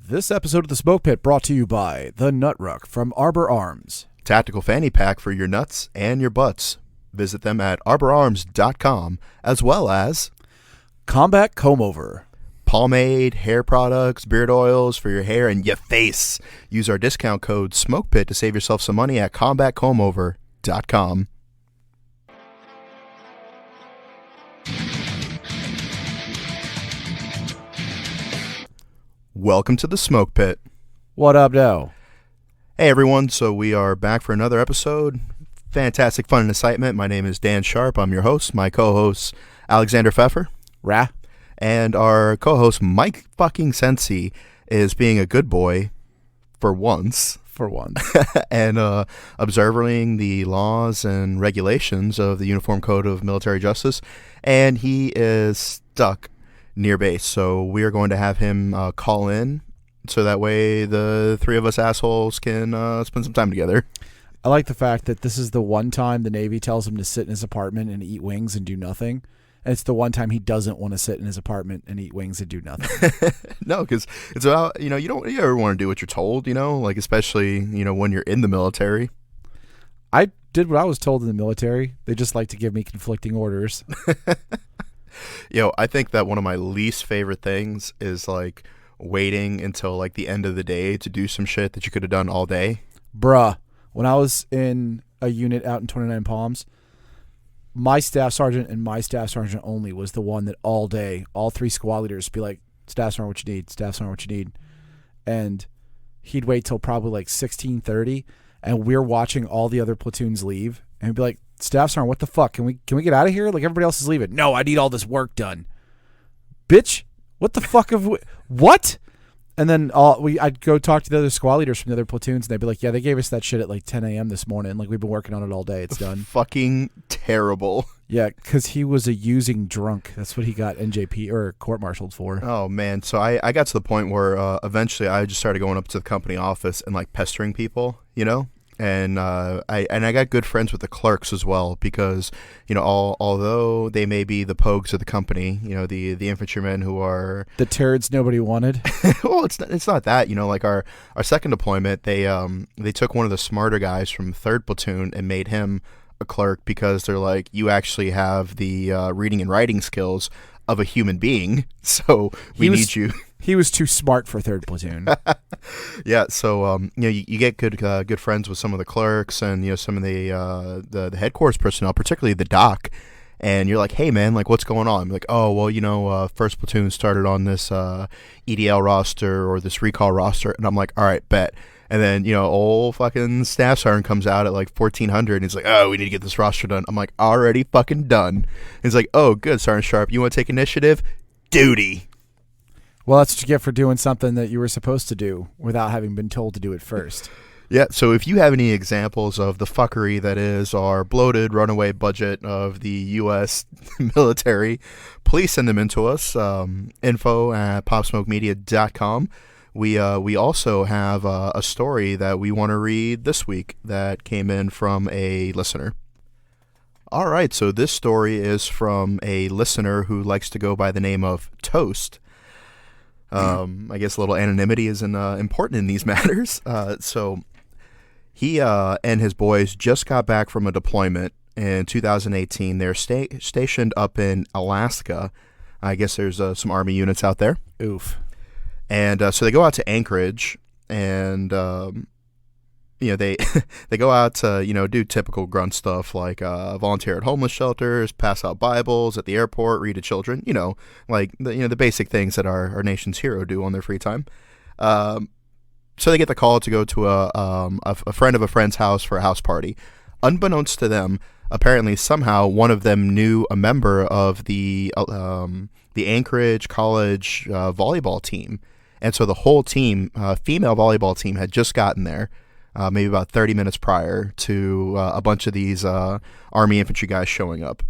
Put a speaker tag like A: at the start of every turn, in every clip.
A: This episode of the Smoke Pit brought to you by the Nut Ruck from Arbor Arms.
B: Tactical fanny pack for your nuts and your butts. Visit them at arborarms.com, as well as
A: Combat Combover.
B: pomade, hair products, beard oils for your hair and your face. Use our discount code SmokePit to save yourself some money at combatcombover.com. Welcome to the Smoke Pit.
A: What up, though?
B: Hey everyone, so we are back for another episode. Fantastic fun and excitement. My name is Dan Sharp. I'm your host. My co-host, Alexander Pfeffer.
A: Rah.
B: And our co-host, Mike fucking Sensi, is being a good boy for once. And observing the laws and regulations of the Uniform Code of Military Justice. And he is stuck near base. So we are going to have him call in so that way the three of us assholes can spend some time together.
A: I like the fact that this is the one time the Navy tells him to sit in his apartment and eat wings and do nothing. And it's the one time he doesn't want to sit in his apartment and eat wings and do nothing.
B: No, because it's about, you ever want to do what you're told, like especially, when you're in the military.
A: I did what I was told in the military. They just like to give me conflicting orders.
B: I think that one of my least favorite things is like waiting until like the end of the day to do some shit that you could have done all day.
A: Bruh, when I was in a unit out in 29 Palms, my staff sergeant and my staff sergeant only was the one that all day, all three squad leaders be like, staff sergeant, what you need, staff sergeant, what you need. And he'd wait till probably like 16:30, and we're watching all the other platoons leave, and he'd be like, staff sergeant, what the fuck? Can we get out of here? Like, everybody else is leaving. No, I need all this work done. Bitch, what the fuck what? And then I'd go talk to the other squad leaders from the other platoons, and they'd be like, yeah, they gave us that shit at like 10 a.m. this morning. Like, we've been working on it all day. It's done.
B: Fucking terrible.
A: Yeah, because he was a using drunk. That's what he got NJP or court-martialed for.
B: Oh, man. So I got to the point where eventually I just started going up to the company office and like pestering people, And I got good friends with the clerks as well because, although they may be the pogues of the company, the infantrymen who are
A: the turds nobody wanted.
B: Well, it's not that, like our second deployment, they took one of the smarter guys from 3rd platoon and made him a clerk because they're like, you actually have the reading and writing skills of a human being, so we need you.
A: He was too smart for 3rd platoon.
B: Yeah, so you get good friends with some of the clerks and some of the headquarters personnel, particularly the doc, and you're like, hey man, like what's going on? I'm like, oh well, 1st platoon started on this EDL roster or this recall roster, and I'm like, all right, bet. And then old fucking staff sergeant comes out at like 1400 and he's like, oh, we need to get this roster done. I'm like, already fucking done. And he's like, oh good, Sergeant Sharp, you want to take initiative? Duty.
A: Well, that's what you get for doing something that you were supposed to do without having been told to do it first.
B: Yeah, so if you have any examples of the fuckery that is our bloated runaway budget of the U.S. military, please send them in to us, info@popsmokemedia.com. We also have a story that we want to read this week that came in from a listener. All right, so this story is from a listener who likes to go by the name of Toast. I guess a little anonymity is important in these matters. So he and his boys just got back from a deployment in 2018. They're stationed up in Alaska. I guess there's some Army units out there.
A: Oof.
B: And so they go out to Anchorage, and they go out to do typical grunt stuff like volunteer at homeless shelters, pass out Bibles at the airport, read to children, like the basic things that our nation's hero do on their free time. So they get the call to go to a friend of a friend's house for a house party. Unbeknownst to them, apparently somehow one of them knew a member of the Anchorage College volleyball team. And so the whole team, female volleyball team, had just gotten there, maybe about 30 minutes prior to a bunch of these Army infantry guys showing up.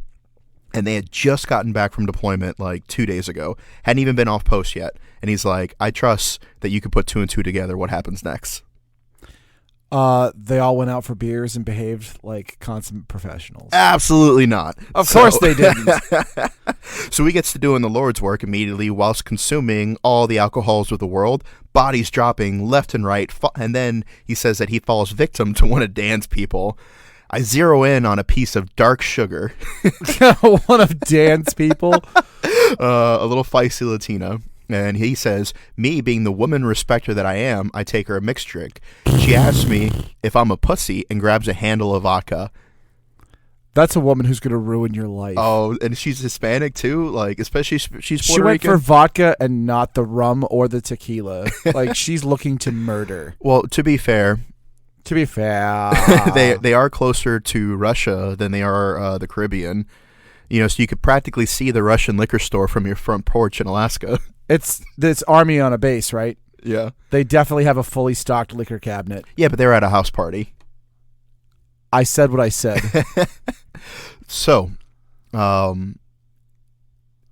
B: And they had just gotten back from deployment like 2 days ago, hadn't even been off post yet. And he's like, I trust that you could put 2 and 2 together. What happens next?
A: They all went out for beers and behaved like consummate professionals.
B: Absolutely not.
A: Of course they didn't.
B: So he gets to doing the Lord's work immediately whilst consuming all the alcohols of the world, bodies dropping left and right, and then he says that he falls victim to one of Dan's people. I zero in on a piece of dark sugar.
A: One of Dan's people?
B: A little feisty Latina. And he says, me being the woman respecter that I am, I take her a mixed drink. She asks me if I'm a pussy and grabs a handle of vodka.
A: That's a woman who's going to ruin your life.
B: Oh, and she's Hispanic too? Like, especially she's Puerto
A: She went
B: Rican?
A: for vodka and not the rum or the tequila. Like, she's looking to murder.
B: Well, to be fair, they are closer to Russia than they are the Caribbean. You know, so you could practically see the Russian liquor store from your front porch in Alaska.
A: It's army on a base, right?
B: Yeah.
A: They definitely have a fully stocked liquor cabinet.
B: Yeah, but they're at a house party.
A: I said what I said.
B: So,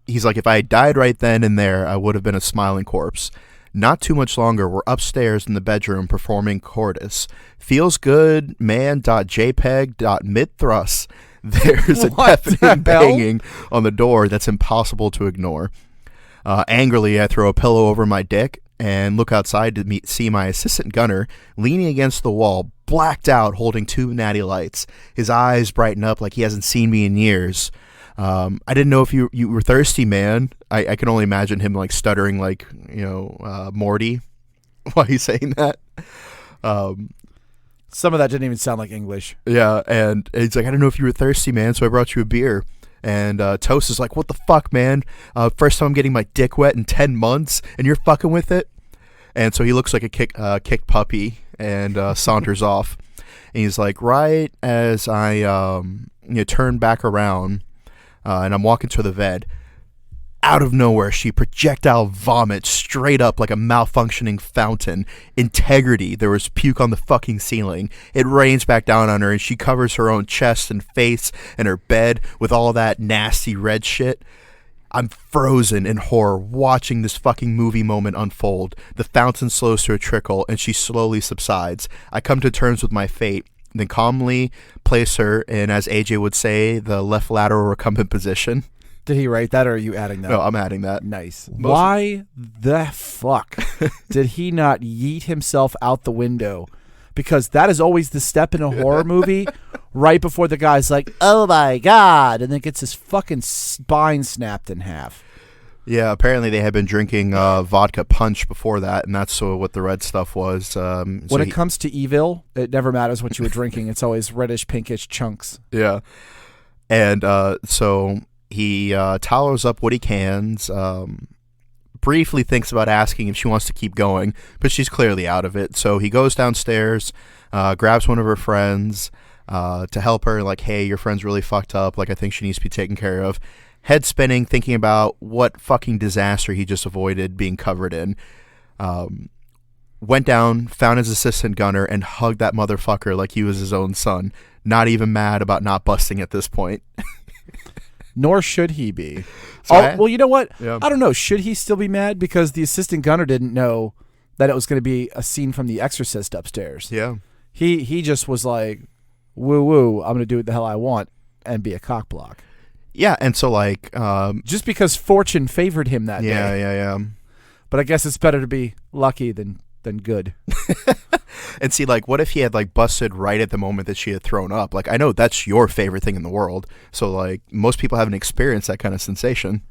B: he's like, if I had died right then and there, I would have been a smiling corpse. Not too much longer, we're upstairs in the bedroom performing Cordis. Feels good, man.jpeg.mid-thrust. There's a deafening banging on the door that's impossible to ignore. Angrily, I throw a pillow over my dick and look outside to see my assistant gunner leaning against the wall, blacked out, holding 2 natty lights. His eyes brighten up like he hasn't seen me in years. I didn't know if you were thirsty, man. I can only imagine him like stuttering like, Morty while he's saying that.
A: Some of that didn't even sound like English.
B: Yeah, and he's like, I don't know if you were thirsty, man, so I brought you a beer. And Toast is like, what the fuck, man? First time I'm getting my dick wet in 10 months, and you're fucking with it? And so he looks like a kicked puppy and saunters off. And he's like, right as I turn back around and I'm walking to the bed, out of nowhere, she projectile vomits straight up like a malfunctioning fountain. Integrity. There was puke on the fucking ceiling. It rains back down on her, and she covers her own chest and face and her bed with all that nasty red shit. I'm frozen in horror watching this fucking movie moment unfold. The fountain slows to a trickle, and she slowly subsides. I come to terms with my fate, then calmly place her in, as AJ would say, the left lateral recumbent position.
A: Did he write that, or are you adding that?
B: No, I'm adding that.
A: Nice. Why the fuck did he not yeet himself out the window? Because that is always the step in a horror movie, right before the guy's like, oh my God, and then gets his fucking spine snapped in half.
B: Yeah, apparently they had been drinking vodka punch before that, and that's what the red stuff was.
A: When it comes to evil, it never matters what you were drinking. It's always reddish, pinkish chunks.
B: Yeah. And so he towers up what he can, briefly thinks about asking if she wants to keep going, but she's clearly out of it. So he goes downstairs, grabs one of her friends to help her, like, hey, your friend's really fucked up. Like, I think she needs to be taken care of. Head spinning, thinking about what fucking disaster he just avoided being covered in. Went down, found his assistant gunner, and hugged that motherfucker like he was his own son. Not even mad about not busting at this point.
A: Nor should he be.
B: So
A: well, you know what?
B: Yeah.
A: I don't know. Should he still be mad? Because the assistant gunner didn't know that it was going to be a scene from The Exorcist upstairs.
B: Yeah.
A: He just was like, woo woo, I'm going to do what the hell I want and be a cockblock.
B: Yeah, and so like...
A: just because fortune favored him that day.
B: Yeah.
A: But I guess it's better to be lucky than good.
B: And see, like, what if he had, like, busted right at the moment that she had thrown up? Like, I know that's your favorite thing in the world. So, like, most people haven't experienced that kind of sensation.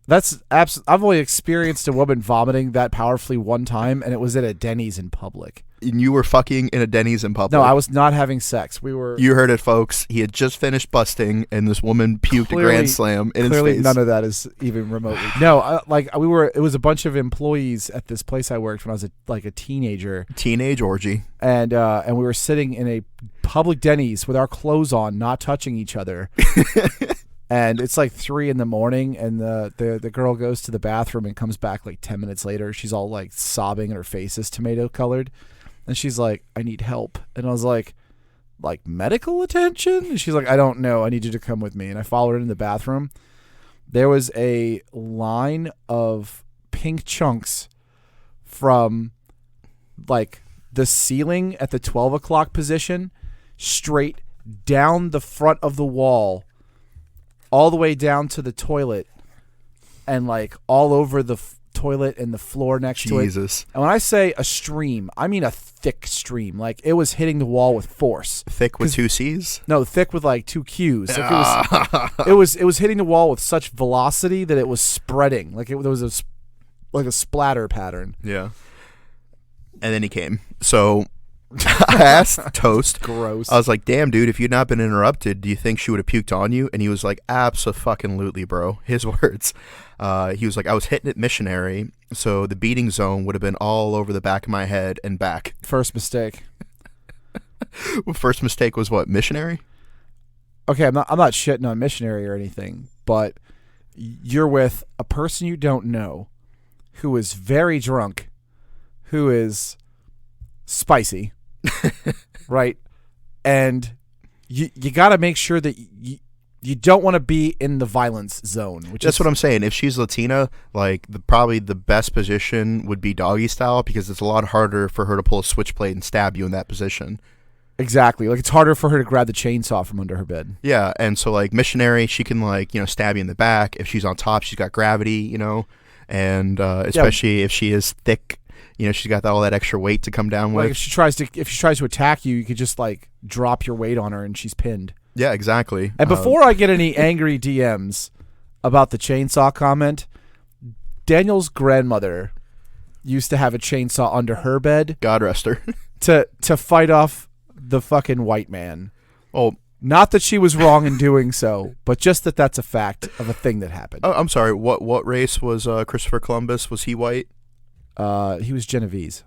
A: That's I've only experienced a woman vomiting that powerfully one time, and it was at a Denny's in public.
B: And you were fucking in a Denny's in public?
A: No, I was not having sex. We were...
B: You heard it, folks. He had just finished busting, and this woman puked a grand slam in his face.
A: Clearly, none of that is even remotely... No, we were... It was a bunch of employees at this place I worked when I was a teenager.
B: Teenage orgy.
A: And we were sitting in a public Denny's with our clothes on, not touching each other. And it's like 3 a.m, and the girl goes to the bathroom and comes back like 10 minutes later. She's all like sobbing, and her face is tomato colored. And she's like, I need help. And I was like medical attention? And she's like, I don't know. I need you to come with me. And I followed her in the bathroom. There was a line of pink chunks from like the ceiling at the 12 o'clock position, straight down the front of the wall, all the way down to the toilet, and like all over the toilet and the floor next to it.
B: Jesus.
A: And when I say a stream, I mean a thick stream. Like it was hitting the wall with force.
B: Thick with 2 C's?
A: No, thick with like 2 Q's. Like it was hitting the wall with such velocity that it was spreading. Like there was a splatter pattern.
B: Yeah. And then he came. So I asked Toast.
A: Gross.
B: I was like, damn, dude, if you'd not been interrupted, do you think she would have puked on you? And he was like, abso-fucking-lutely, bro. His words. He was like, I was hitting it missionary, so the beating zone would have been all over the back of my head and back.
A: First mistake.
B: First mistake was what, missionary?
A: Okay, I'm not shitting on missionary or anything, but you're with a person you don't know who is very drunk, who is spicy, right? And you got to make sure that you don't want to be in the violence zone.
B: That's what I'm saying. If she's Latina, like probably the best position would be doggy style, because it's a lot harder for her to pull a switchblade and stab you in that position.
A: Exactly. Like it's harder for her to grab the chainsaw from under her bed.
B: Yeah, and so like missionary, she can like, stab you in the back. If she's on top, she's got gravity, and especially if she is thick, she's got all that extra weight to come down with.
A: Like if she tries to attack you, you could just like drop your weight on her and she's pinned.
B: Yeah, exactly.
A: And before I get any angry DMs about the chainsaw comment, Daniel's grandmother used to have a chainsaw under her bed.
B: God rest her.
A: to fight off the fucking white man.
B: Oh,
A: not that she was wrong in doing so, but just that that's a fact of a thing that happened.
B: Oh, I'm sorry. What race was Christopher Columbus? Was he white?
A: He was Genovese.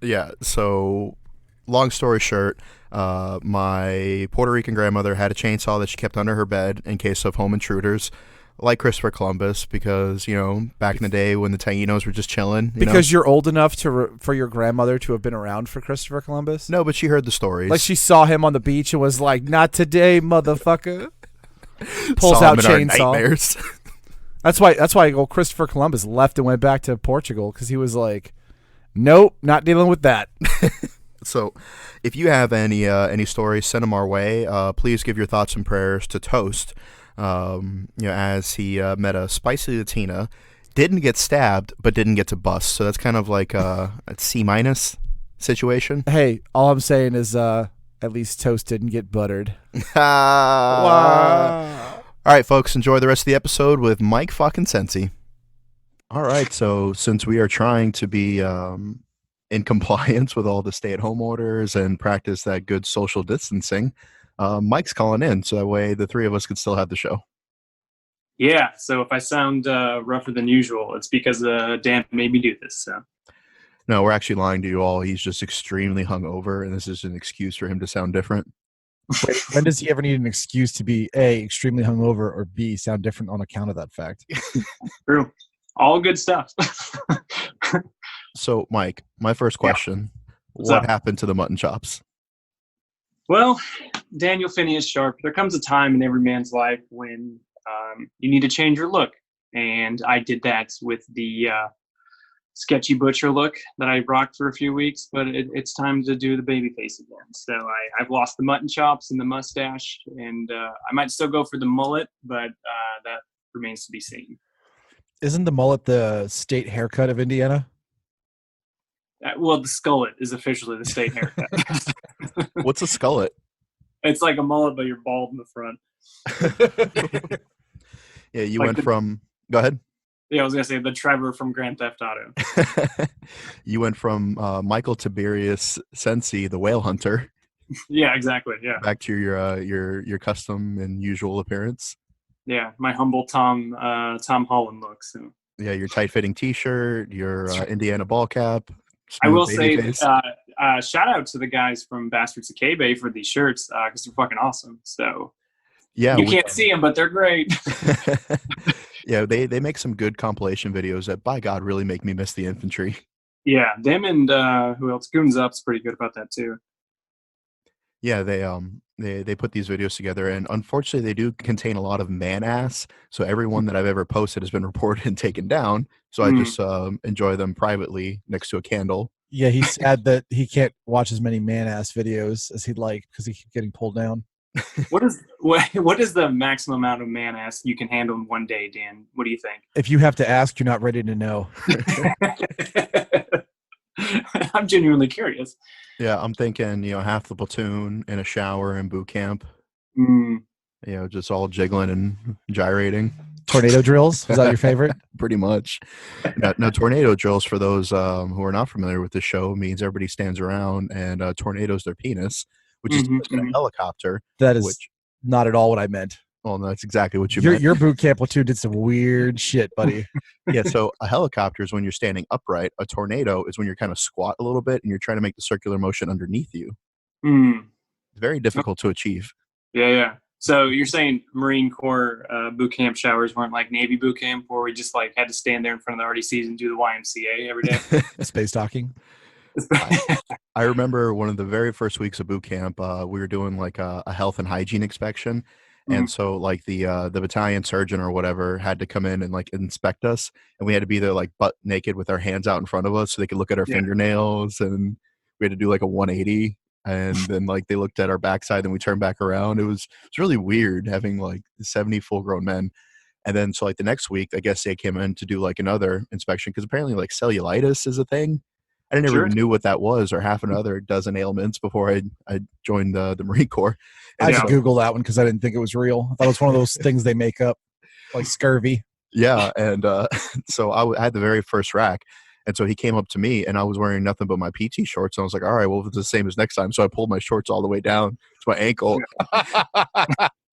B: Yeah. So, long story short, my Puerto Rican grandmother had a chainsaw that she kept under her bed in case of home intruders, like Christopher Columbus, because back in the day when the Taínos were just chilling.
A: Because you're old enough for your grandmother to have been around for Christopher Columbus.
B: No, but she heard the stories.
A: Like she saw him on the beach and was like, "Not today, motherfucker." Pulls
B: saw
A: out
B: him in
A: chainsaw.
B: Our nightmares.
A: That's why Christopher Columbus left and went back to Portugal, because he was like, "Nope, not dealing with that."
B: So, if you have any stories, send them our way. Please give your thoughts and prayers to Toast. As he met a spicy Latina, didn't get stabbed, but didn't get to bust. So that's kind of like a C- situation.
A: Hey, all I'm saying is at least Toast didn't get buttered.
B: Wow. All right, folks, enjoy the rest of the episode with Mike fucking Sensi. All right, so since we are trying to be in compliance with all the stay-at-home orders and practice that good social distancing, Mike's calling in, so that way the three of us could still have the show.
C: Yeah, so if I sound rougher than usual, it's because Dan made me do this. So.
B: No, we're actually lying to you all. He's just extremely hungover, and this is an excuse for him to sound different.
A: Wait, when does he ever need an excuse to be A, extremely hungover, or B, sound different on account of that fact?
C: True. All good stuff.
B: So, Mike, my first question,
C: What's
B: what
C: up?
B: happened to the mutton chops?
C: Well, Daniel Phineas Sharp, there comes a time in every man's life when you need to change your look. And I did that with the sketchy butcher look that I rocked for a few weeks, but it's time to do the baby face again. So I've lost the mutton chops and the mustache, and I might still go for the mullet, but that remains to be seen.
A: Isn't the mullet the state haircut of Indiana?
C: Well, the skullet is officially the state haircut.
B: What's a skullet?
C: It's like a mullet, but you're bald in the front.
B: Yeah, you
C: Like
B: went from... Go ahead.
C: Yeah, I was going to say the Trevor from Grand Theft Auto.
B: You went from Michael Tiberius Sensi, the whale hunter,
C: Yeah, exactly. Yeah.
B: back to your custom and usual appearance.
C: Yeah, my humble Tom Holland look. So.
B: Yeah, your tight-fitting T-shirt, your Indiana ball cap.
C: I will
B: smooth
C: say,
B: baby face.
C: shout out to the guys from Bastards of K-Bay for these shirts because they're fucking awesome. So
B: Yeah,
C: you can't see them, but they're great.
B: Yeah, they make some good compilation videos that, by God, really make me miss the infantry.
C: Yeah, them and who else? Goons Up's pretty good about that too.
B: Yeah, they put these videos together, and unfortunately, they do contain a lot of man ass. So everyone that I've ever posted has been reported and taken down. So I just enjoy them privately next to a candle.
A: Yeah, he's sad that he can't watch as many man-ass videos as he'd like because he keeps getting pulled down.
C: What is the maximum amount of man ass you can handle in one day, Dan? What do you think?
A: If you have to ask, you're not ready to know.
C: I'm genuinely curious.
B: Yeah, I'm thinking, half the platoon in a shower in boot camp.
C: Mm.
B: Just all jiggling and gyrating.
A: Tornado drills? Was that your favorite?
B: Pretty much. Now, tornado drills, for those who are not familiar with the show, means everybody stands around and tornadoes their penis, which is like a helicopter.
A: That is not at all what I meant.
B: Well, no, that's exactly what you meant.
A: Your boot camp platoon did some weird shit, buddy.
B: Yeah, so a helicopter is when you're standing upright. A tornado is when you're kind of squat a little bit and you're trying to make the circular motion underneath you.
C: Mm.
B: It's very difficult to achieve.
C: Yeah. So you're saying Marine Corps boot camp showers weren't like Navy boot camp, where we just like had to stand there in front of the RDCs and do the YMCA every day?
A: Space docking.
B: I remember one of the very first weeks of boot camp, we were doing like a health and hygiene inspection. And so like the battalion surgeon or whatever had to come in and like inspect us, and we had to be there like butt naked with our hands out in front of us so they could look at our fingernails, and we had to do like a 180, and then like they looked at our backside and we turned back around. It's really weird having like 70 full grown men. And then so like the next week, I guess they came in to do like another inspection because apparently like cellulitis is a thing. I never even knew what that was, or half another dozen ailments before I joined the Marine Corps. And
A: I just Googled that one because I didn't think it was real. I thought it was one of those things they make up, like scurvy.
B: Yeah, and so I had the very first rack, and so he came up to me, and I was wearing nothing but my PT shorts, and I was like, all right, well, it's the same as next time. So I pulled my shorts all the way down to my ankle,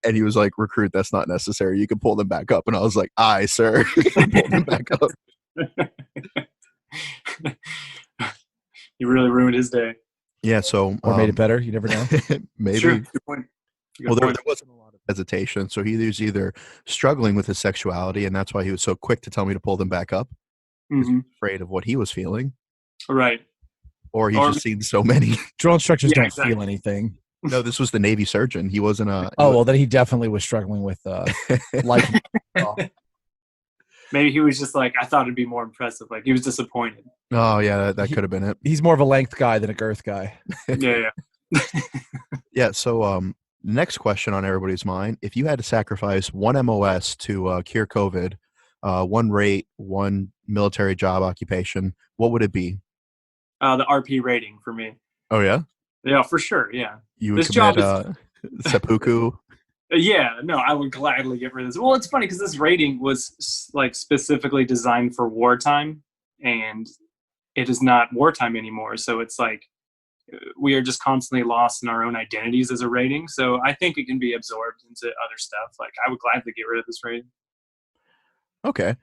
B: and he was like, recruit, that's not necessary. You can pull them back up. And I was like, aye, sir. Pull them back up.
C: You really ruined his day.
B: Yeah, so
A: or made it better. You never know.
B: Maybe.
C: Sure. Good point.
B: Well, there wasn't a lot of hesitation. So he was either struggling with his sexuality, and that's why he was so quick to tell me to pull them back up. He was afraid of what he was feeling.
C: Right.
B: Or he's just seen so many.
A: Drill instructors don't feel anything.
B: No, this was the Navy surgeon. He wasn't a...
A: well, then he definitely was struggling with life.
C: Maybe he was just like, I thought it'd be more impressive. Like, he was disappointed.
B: Oh, yeah, that could have been it.
A: He's more of a length guy than a girth guy.
C: Yeah.
B: Yeah, so next question on everybody's mind. If you had to sacrifice one MOS to cure COVID, one rate, one military job occupation, what would it be?
C: The RP rating for me.
B: Oh, yeah?
C: Yeah, for sure, yeah.
B: You would commit seppuku?
C: Yeah, no, I would gladly get rid of this. Well, it's funny because this rating was like specifically designed for wartime, and it is not wartime anymore. So it's like we are just constantly lost in our own identities as a rating. So I think it can be absorbed into other stuff. Like, I would gladly get rid of this rating.
B: Okay.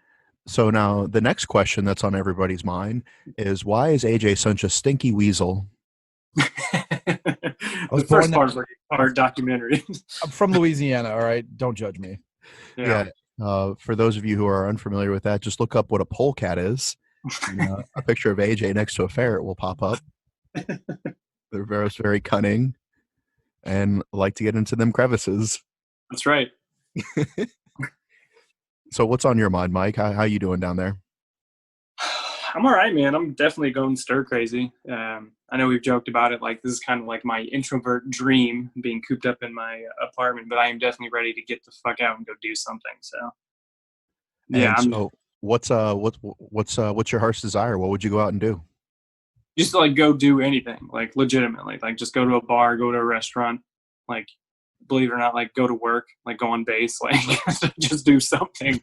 B: So now the next question that's on everybody's mind is, why is AJ such a stinky weasel?
C: The first part of our documentary.
A: I'm from Louisiana, all right? Don't judge me.
B: Yeah. For those of you who are unfamiliar with that, just look up what a polecat is. A picture of AJ next to a ferret will pop up. They're very, very cunning and like to get into them crevices.
C: That's right.
B: So what's on your mind, Mike? How you doing down there?
C: I'm all right, man. I'm definitely going stir crazy. I know we've joked about it. Like, this is kind of like my introvert dream, being cooped up in my apartment, but I am definitely ready to get the fuck out and go do something. So, yeah.
B: So what's your heart's desire? What would you go out and do?
C: Just like go do anything, like legitimately, like just go to a bar, go to a restaurant, like, believe it or not, like go to work, like go on base, like just do something.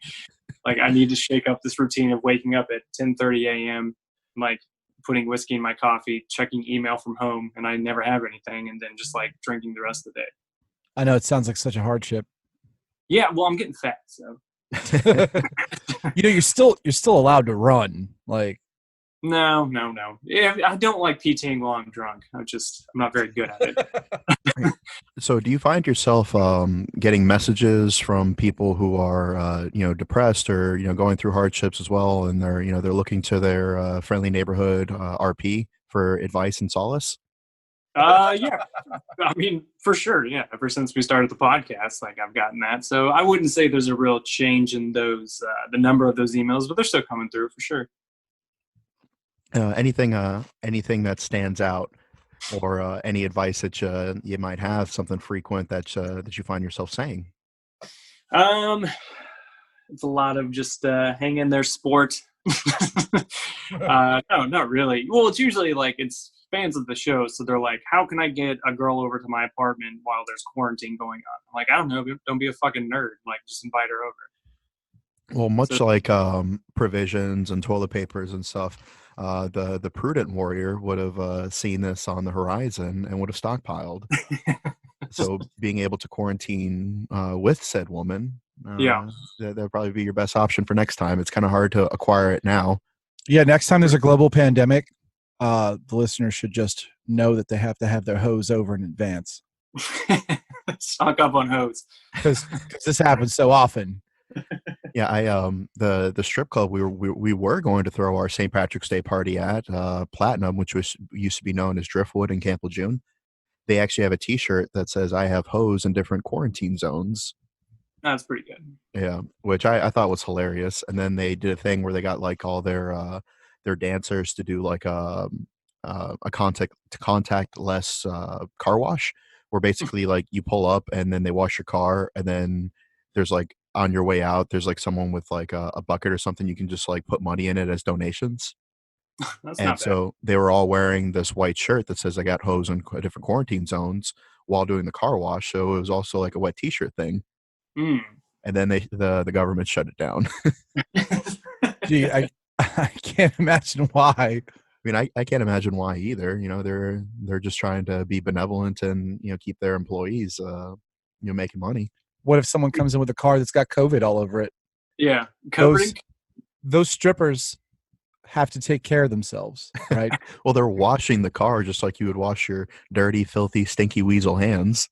C: Like, I need to shake up this routine of waking up at 10:30 a.m., like putting whiskey in my coffee, checking email from home, and I never have anything, and then just like drinking the rest of the day.
A: I know it sounds like such a hardship.
C: Yeah, well, I'm getting fat, so.
A: You're still allowed to run. Like,
C: No. Yeah, I don't like PTing while I'm drunk. I'm not very good at it.
B: So do you find yourself getting messages from people who are depressed or going through hardships as well, and they're looking to their friendly neighborhood RP for advice and solace?
C: Yeah. I mean, for sure, yeah. Ever since we started the podcast, like, I've gotten that. So I wouldn't say there's a real change in those the number of those emails, but they're still coming through for sure.
B: Anything that stands out, or any advice that you might have, something frequent that you find yourself saying?
C: Um, it's a lot of just hang in there, sport. No, not really. Well, it's usually like it's fans of the show, so they're like, "How can I get a girl over to my apartment while there's quarantine going on?" I'm like, I don't know. Don't be a fucking nerd. Like, just invite her over.
B: Well, much
C: So
B: like provisions and toilet papers and stuff, the prudent warrior would have seen this on the horizon and would have stockpiled. So being able to quarantine with said woman,
C: yeah,
B: that'd probably be your best option for next time. It's kind of hard to acquire it now.
A: Yeah, next time there's a global pandemic, the listeners should just know that they have to have their hose over in advance
C: stock up on hose.
A: because this happens so often.
B: Yeah, the strip club we were going to throw our St. Patrick's Day party at, Platinum, which used to be known as Driftwood in Camp Lejeune. They actually have a T-shirt that says "I have hose in different quarantine zones."
C: That's pretty good.
B: Yeah, which I thought was hilarious. And then they did a thing where they got like all their dancers to do like a contactless car wash, where basically like you pull up and then they wash your car, and then there's like on your way out there's like someone with like a bucket or something, you can just like put money in it as donations.
C: That's
B: And
C: not bad.
B: so they were all wearing this white shirt that says "I got hose in different quarantine zones" while doing the car wash. So it was also like a wet T-shirt thing.
C: Mm.
B: And then the government shut it down.
A: Gee, I can't imagine why.
B: I mean, I can't imagine why either. You know, they're just trying to be benevolent and keep their employees making money.
A: What if someone comes in with a car that's got COVID all over it?
C: Yeah, covered in
A: Those strippers have to take care of themselves, right?
B: Well, they're washing the car just like you would wash your dirty, filthy, stinky weasel hands.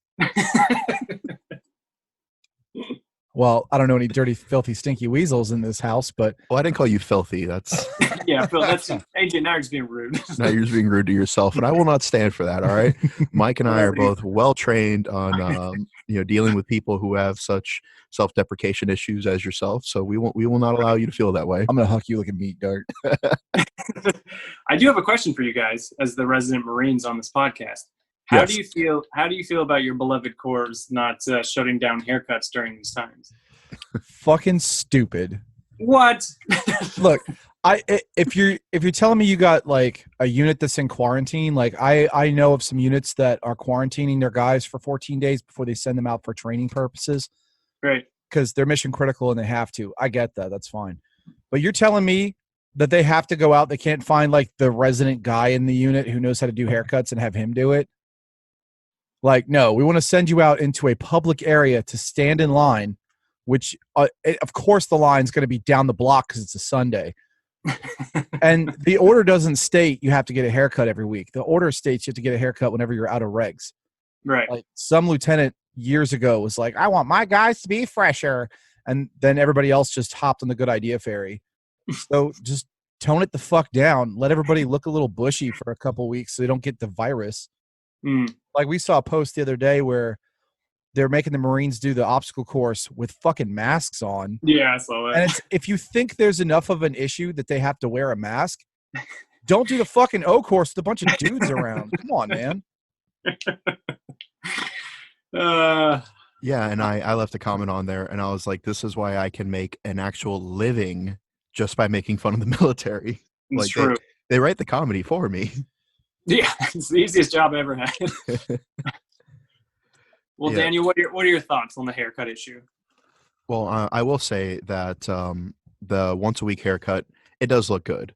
A: Well, I don't know any dirty, filthy, stinky weasels in this house, but
B: Well, I didn't call you filthy. That's
C: yeah, Phil. That's AJ. Now you're just being rude.
B: now you're just being rude to yourself, and I will not stand for that. All right, Mike and I are both well trained on dealing with people who have such self-deprecation issues as yourself. So we will not allow you to feel that way.
A: I'm gonna huck you like a meat dart.
C: I do have a question for you guys, as the resident Marines on this podcast. How do you feel? How do you feel about your beloved corps not shutting down haircuts during these times?
A: Fucking stupid.
C: What?
A: Look, if you're telling me you got like a unit that's in quarantine, like I know of some units that are quarantining their guys for 14 days before they send them out for training purposes.
C: Right.
A: Because they're mission critical and they have to. I get that. That's fine. But you're telling me that they have to go out. They can't find like the resident guy in the unit who knows how to do haircuts and have him do it. Like, no, we want to send you out into a public area to stand in line, which, of course, the line's going to be down the block because it's a Sunday. And the order doesn't state you have to get a haircut every week. The order states you have to get a haircut whenever you're out of regs.
C: Right.
A: Like some lieutenant years ago was like, I want my guys to be fresher. And then everybody else just hopped on the good idea ferry. So just tone it the fuck down. Let everybody look a little bushy for a couple weeks so they don't get the virus.
C: Mm.
A: Like we saw a post the other day where they're making the Marines do the obstacle course with fucking masks on.
C: Yeah, I saw that.
A: And if you think there's enough of an issue that they have to wear a mask, don't do the fucking O course with a bunch of dudes around. Come on, man.
B: Yeah, and I left a comment on there, and I was like, this is why I can make an actual living just by making fun of the military.
C: It's
B: Like
C: true.
B: they write the comedy for me.
C: Yeah, it's the easiest job I ever had. Well,
B: Yeah.
C: Daniel, what are your thoughts on the haircut issue?
B: Well, I will say that the once a week haircut, it does look good.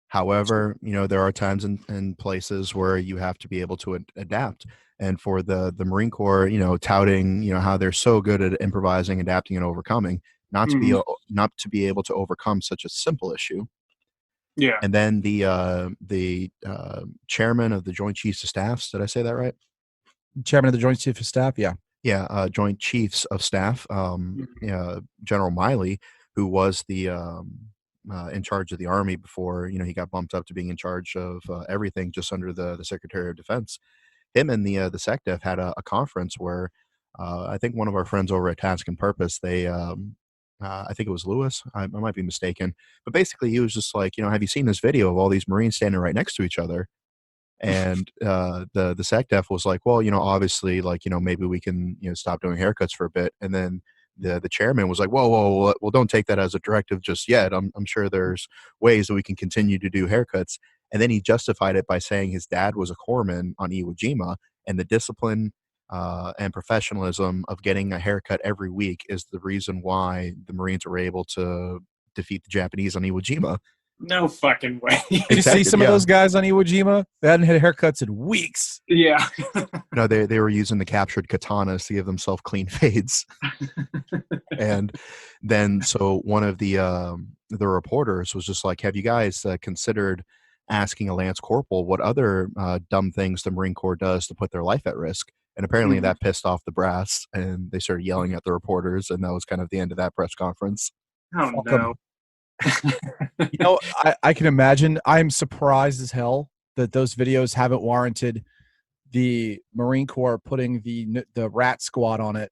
B: However, there are times and places where you have to be able to adapt. And for the Marine Corps, touting, how they're so good at improvising, adapting, and overcoming, not to be able to overcome such a simple issue.
C: Yeah.
B: And then the chairman of the Joint Chiefs of Staffs, did I say that right?
A: Chairman of the Joint Chiefs of Staff, yeah.
B: Yeah, Joint Chiefs of Staff, General Miley, who was the in charge of the Army before he got bumped up to being in charge of everything, just under the Secretary of Defense. Him and the SecDef had a conference where I think one of our friends over at Task and Purpose, they I think it was Lewis. I might be mistaken. But basically, he was just like, have you seen this video of all these Marines standing right next to each other? And the SecDef was like, well, obviously, like, maybe we can, stop doing haircuts for a bit. And then the chairman was like, whoa, well, don't take that as a directive just yet. I'm sure there's ways that we can continue to do haircuts. And then he justified it by saying his dad was a corpsman on Iwo Jima, and the discipline and professionalism of getting a haircut every week is the reason why the Marines were able to defeat the Japanese on Iwo Jima.
C: No fucking way.
A: Did you see some of those guys on Iwo Jima? They hadn't had haircuts in weeks.
C: Yeah.
B: No, they were using the captured katanas to give themselves clean fades. And then so one of the reporters was just like, have you guys considered asking a Lance Corporal what other dumb things the Marine Corps does to put their life at risk? And apparently that pissed off the brass, and they started yelling at the reporters, and that was kind of the end of that press conference.
C: Oh, no.
A: I can imagine. I'm surprised as hell that those videos haven't warranted the Marine Corps putting the rat squad on it,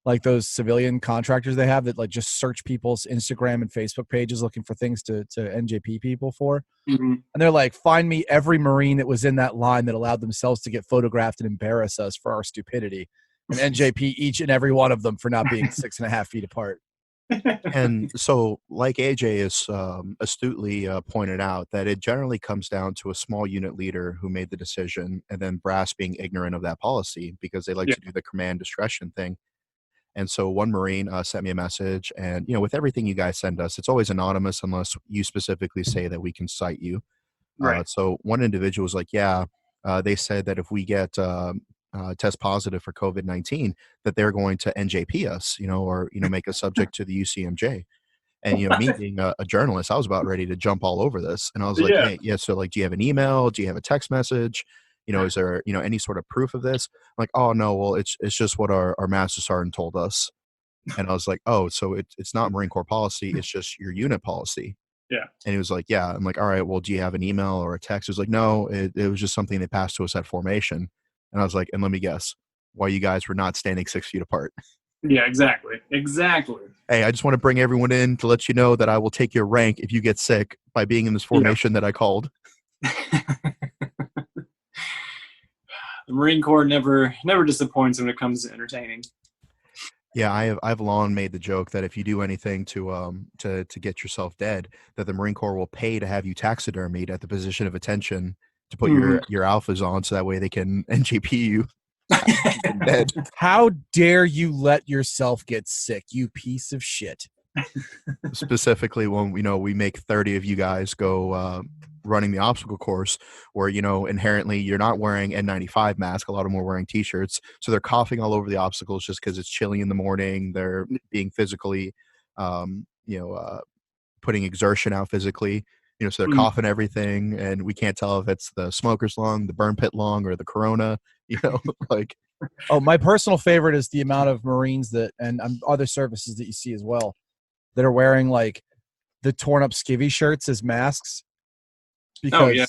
A: like those civilian contractors they have that like just search people's Instagram and Facebook pages looking for things to NJP people for.
C: Mm-hmm.
A: And they're like, find me every Marine that was in that line that allowed themselves to get photographed and embarrass us for our stupidity, and NJP each and every one of them for not being 6.5 feet apart.
B: And so, like AJ is astutely pointed out, that it generally comes down to a small unit leader who made the decision, and then brass being ignorant of that policy because they like to do the command discretion thing. And so one Marine sent me a message, and with everything you guys send us, it's always anonymous unless you specifically say that we can cite you.
C: Right.
B: So one individual was like, they said that if we get test positive for COVID-19, that they're going to NJP us, or make us subject to the UCMJ. And me being a journalist, I was about ready to jump all over this, and I was like, hey, so like, do you have an email? Do you have a text message? Is there any sort of proof of this? I'm like, oh no, well it's just what our master sergeant told us. And I was like, oh, so it's not Marine Corps policy, it's just your unit policy.
C: Yeah.
B: And he was like, yeah. I'm like, all right, well, do you have an email or a text? He was like, no, it was just something they passed to us at formation. And I was like, and let me guess, why you guys were not standing 6 feet apart.
C: Yeah, exactly.
B: Hey, I just want to bring everyone in to let you know that I will take your rank if you get sick by being in this formation that I called.
C: The Marine Corps never disappoints when it comes to entertaining.
B: Yeah, I've long made the joke that if you do anything to get yourself dead, that the Marine Corps will pay to have you taxidermied at the position of attention to put your alphas on, so that way they can NJP you. Dead.
A: How dare you let yourself get sick, you piece of shit.
B: Specifically when we make 30 of you guys go running the obstacle course, where inherently you're not wearing N95 mask. A lot of them are wearing t-shirts, so they're coughing all over the obstacles just because it's chilly in the morning. They're being physically putting exertion out physically, so they're coughing everything, and we can't tell if it's the smoker's lung, the burn pit lung, or the corona, like.
A: Oh, my personal favorite is the amount of Marines and other services that you see as well that are wearing like the torn up skivvy shirts as masks. Because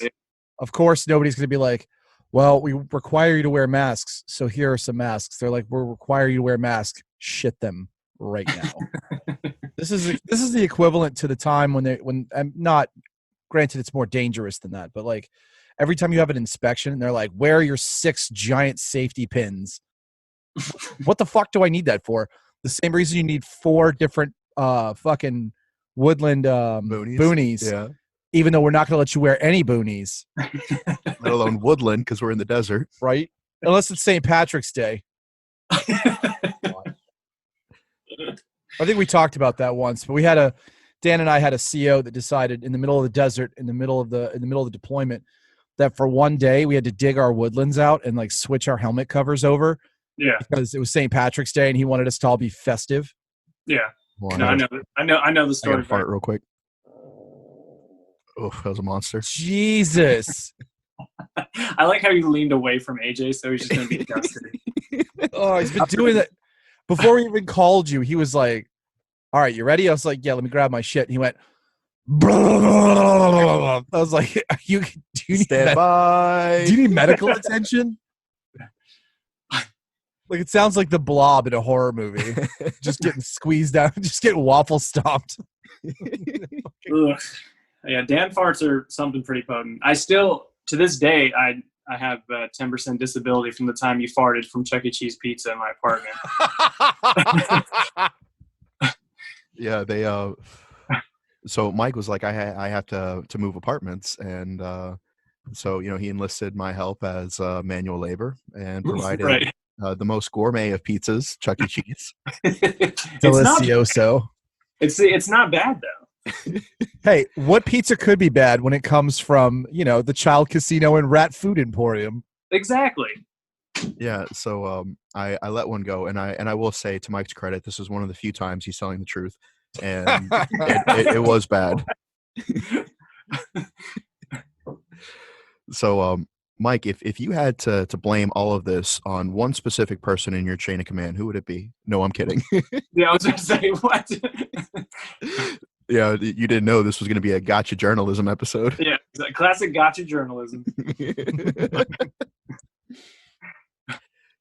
A: of course nobody's going to be like, well, we require you to wear masks, so here are some masks. They're like, we'll require you to wear masks. Shit them right now. This is the equivalent to the time when I'm not, granted it's more dangerous than that, but like every time you have an inspection and they're like, wear your 6 giant safety pins. What the fuck do I need that for? The same reason you need 4 different fucking woodland boonies. Even though we're not going to let you wear any boonies.
B: Let alone woodland, because we're in the desert.
A: Right? Unless it's St. Patrick's Day. I think we talked about that once, but Dan and I had a CO that decided in the middle of the desert, in the middle of the deployment, that for one day we had to dig our woodlands out and like switch our helmet covers over. Yeah. Because it was St. Patrick's Day and he wanted us to all be festive.
C: Yeah. No, I know the story.
B: I gotta fart real quick. Oh, that was a monster.
A: Jesus.
C: I like how you leaned away from AJ, so he's just going to be dusty.
A: Oh, he's been doing that. Before we even called you, he was like, all right, you ready? I was like, yeah, let me grab my shit. And he went, I was like, do you need medical attention? Like it sounds like the Blob in a horror movie, just getting squeezed out, just getting waffle stomped.
C: Ugh. Yeah, Dan farts are something pretty potent. I still, to this day, I have 10% disability from the time you farted from Chuck E. Cheese pizza in my apartment.
B: Yeah, they so Mike was like, I have to move apartments, and so he enlisted my help as manual labor and provided
C: Right.
B: the most gourmet of pizzas, Chuck E. Cheese.
A: Delicioso.
C: It's not bad though.
A: Hey, what pizza could be bad when it comes from the Child Casino and Rat Food Emporium?
C: Exactly.
B: Yeah, so I let one go, and I will say, to Mike's credit, this is one of the few times he's telling the truth, and it was bad. So Mike, if you had to blame all of this on one specific person in your chain of command, who would it be? No, I'm kidding.
C: Yeah, I was going to say, what?
B: Yeah, you didn't know this was going to be a gotcha journalism episode.
C: Yeah, classic gotcha journalism.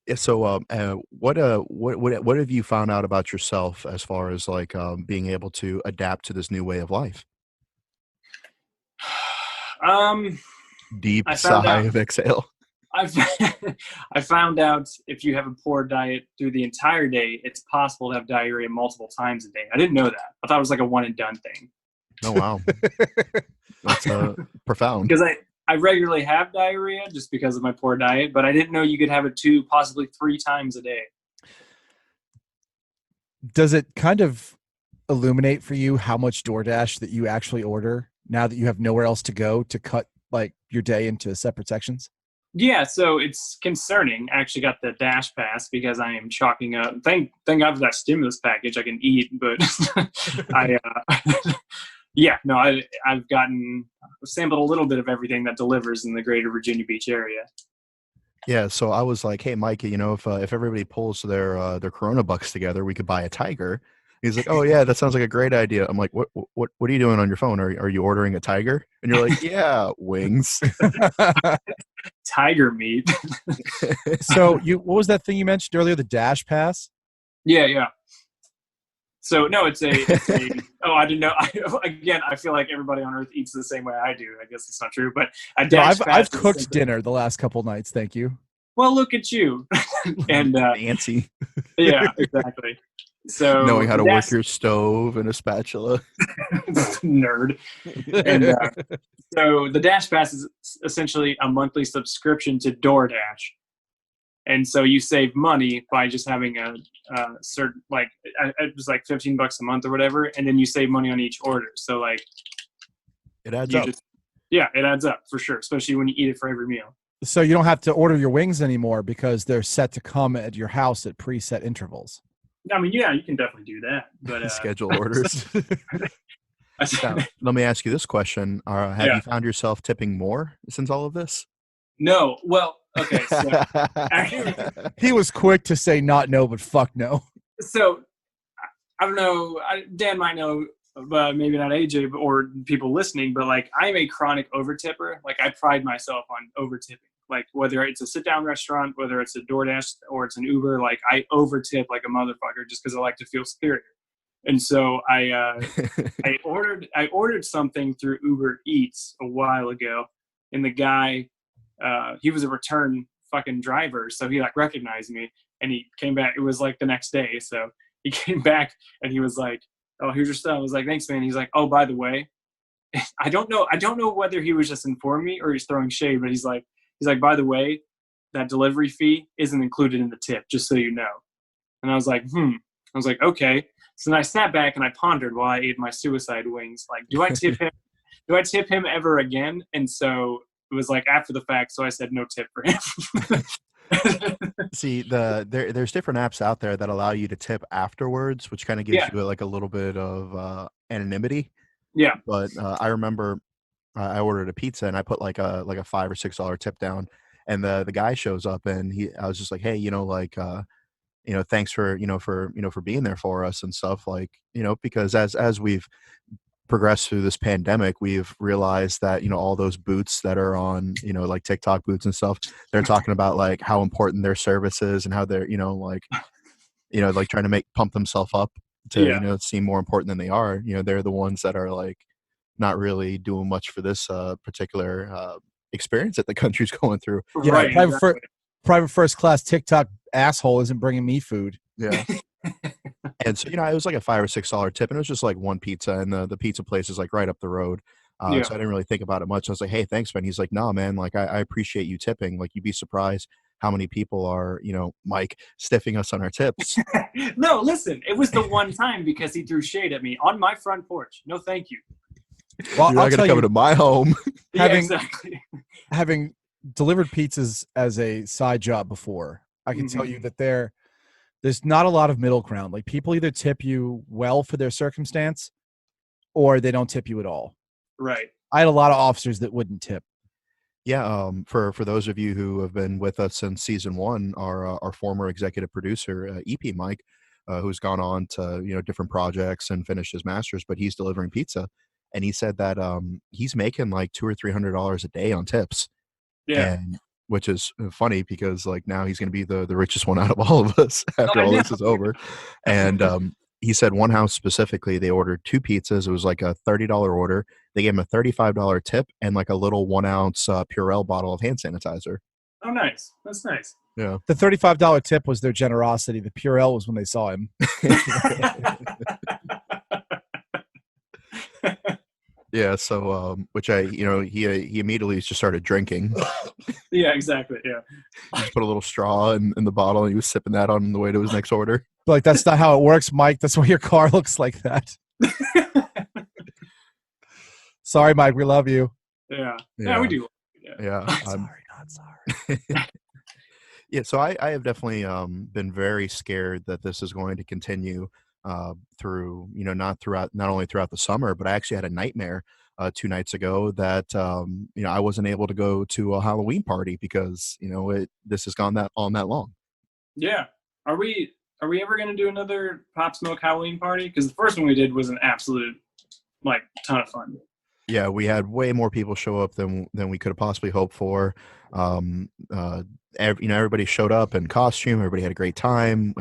B: Yeah, so what have you found out about yourself as far as like being able to adapt to this new way of life? Deep sigh of exhale.
C: I found out if you have a poor diet through the entire day, it's possible to have diarrhea multiple times a day. I didn't know that. I thought it was like a one and done thing.
B: Oh, wow. That's profound.
C: Because I regularly have diarrhea just because of my poor diet, but I didn't know you could have it 2, possibly 3 times a day.
A: Does it kind of illuminate for you how much DoorDash that you actually order now that you have nowhere else to go to cut like your day into separate sections?
C: Yeah, so it's concerning. I actually got the Dash Pass because I am chalking up. Thank God for that stimulus package I can eat, but I've sampled a little bit of everything that delivers in the greater Virginia Beach area.
B: Yeah, so I was like, hey, Mike, if everybody pulls their Corona bucks together, we could buy a tiger. He's like, oh, yeah, that sounds like a great idea. I'm like, what are you doing on your phone? Are you ordering a tiger? And you're like, yeah, wings.
C: Tiger meat.
A: So what was that thing you mentioned earlier? The Dash Pass?
C: Yeah. So no, it's a oh, I didn't know. I feel like everybody on Earth eats the same way I do. I guess it's not true, but
A: I've cooked dinner the last couple nights. Thank you.
C: Well, look at you. And
B: fancy.
C: Yeah, exactly. So
B: knowing how to work your stove and a spatula.
C: Nerd. And so the Dash Pass is essentially a monthly subscription to DoorDash. And so you save money by just having a certain, like, it was like $15 a month or whatever, and then you save money on each order. So like,
B: it adds up.
C: Yeah, it adds up for sure, especially when you eat it for every meal.
A: So you don't have to order your wings anymore because they're set to come at your house at preset intervals.
C: I mean, yeah, you can definitely do that, but
B: schedule orders. Now, let me ask you this question: have you found yourself tipping more since all of this?
C: No. Well, okay. So actually,
A: he was quick to say not no, but fuck no.
C: So I don't know. Dan might know, but maybe not AJ or people listening. But like, I'm a chronic over tipper. Like, I pride myself on over tipping. Like, whether it's a sit-down restaurant, whether it's a DoorDash or it's an Uber, like, I over-tip like a motherfucker just because I like to feel superior. And so I ordered something through Uber Eats a while ago, and the guy, he was a return fucking driver, so he like recognized me, and he came back. It was like the next day, so he came back and he was like, "Oh, here's your stuff." I was like, "Thanks, man." He's like, "Oh, by the way," I don't know whether he was just informing me or he's throwing shade, but he's like, by the way, that delivery fee isn't included in the tip, just so you know. And I was like, I was like, okay. So then I sat back and I pondered while I ate my suicide wings. Like, do I tip him? Do I tip him ever again? And so it was like after the fact, so I said no tip for him.
B: See, there's different apps out there that allow you to tip afterwards, which kind of gives you like a little bit of anonymity.
C: Yeah.
B: But I remember I ordered a pizza and I put like a $5 or $6 tip down, and the guy shows up and I was just like, hey, thanks for being there for us and stuff, like, because as we've progressed through this pandemic, we've realized that, all those boots that are on, like TikTok boots and stuff, they're talking about like how important their service is and how they're, like trying to pump themselves up to, seem more important than they are. They're the ones that are like not really doing much for this particular experience that the country's going through.
A: Yeah,
C: Right.
A: private first class TikTok asshole isn't bringing me food.
B: Yeah. And so, it was like a $5 or $6 tip, and it was just like one pizza, and the pizza place is like right up the road. So I didn't really think about it much. I was like, hey, thanks, man. He's like, no, man, like I appreciate you tipping. Like, you'd be surprised how many people are, Mike, stiffing us on our tips.
C: No, listen, it was the one time because he threw shade at me on my front porch. No, thank you.
A: Well,
B: You're not going to come to my home.
C: Exactly.
A: Having delivered pizzas as a side job before, I can tell you that there's not a lot of middle ground. Like, people either tip you well for their circumstance or they don't tip you at all.
C: Right.
A: I had a lot of officers that wouldn't tip.
B: Yeah. For those of you who have been with us since season 1, our former executive producer, EP Mike, who's gone on to, different projects and finished his master's, but he's delivering pizza. And he said that he's making like $200 or $300 a day on tips.
C: Yeah.
B: And which is funny because like now he's going to be the richest one out of all of us after all this is over. And he said one house specifically, they ordered 2 pizzas. It was like a $30 order. They gave him a $35 tip and like a little 1 ounce Purell bottle of hand sanitizer.
C: Oh, nice. That's nice.
B: Yeah.
A: The $35 tip was their generosity. The Purell was when they saw him.
B: Yeah, so which he immediately just started drinking.
C: Yeah, exactly. Yeah.
B: He just put a little straw in the bottle, and he was sipping that on the way to his next order.
A: Like, that's not how it works, Mike. That's why your car looks like that. Sorry, Mike. We love you.
C: Yeah, we do.
B: Yeah.
A: Sorry, not sorry.
B: Yeah, so I have definitely been very scared that this is going to continue through, not only throughout the summer, but I actually had a nightmare 2 nights ago that, I wasn't able to go to a Halloween party because, this has gone that long.
C: Yeah. Are we ever going to do another Pop Smoke Halloween party? Because the first one we did was an absolute, like, ton of fun.
B: Yeah, we had way more people show up than we could have possibly hoped for. Everybody showed up in costume. Everybody had a great time.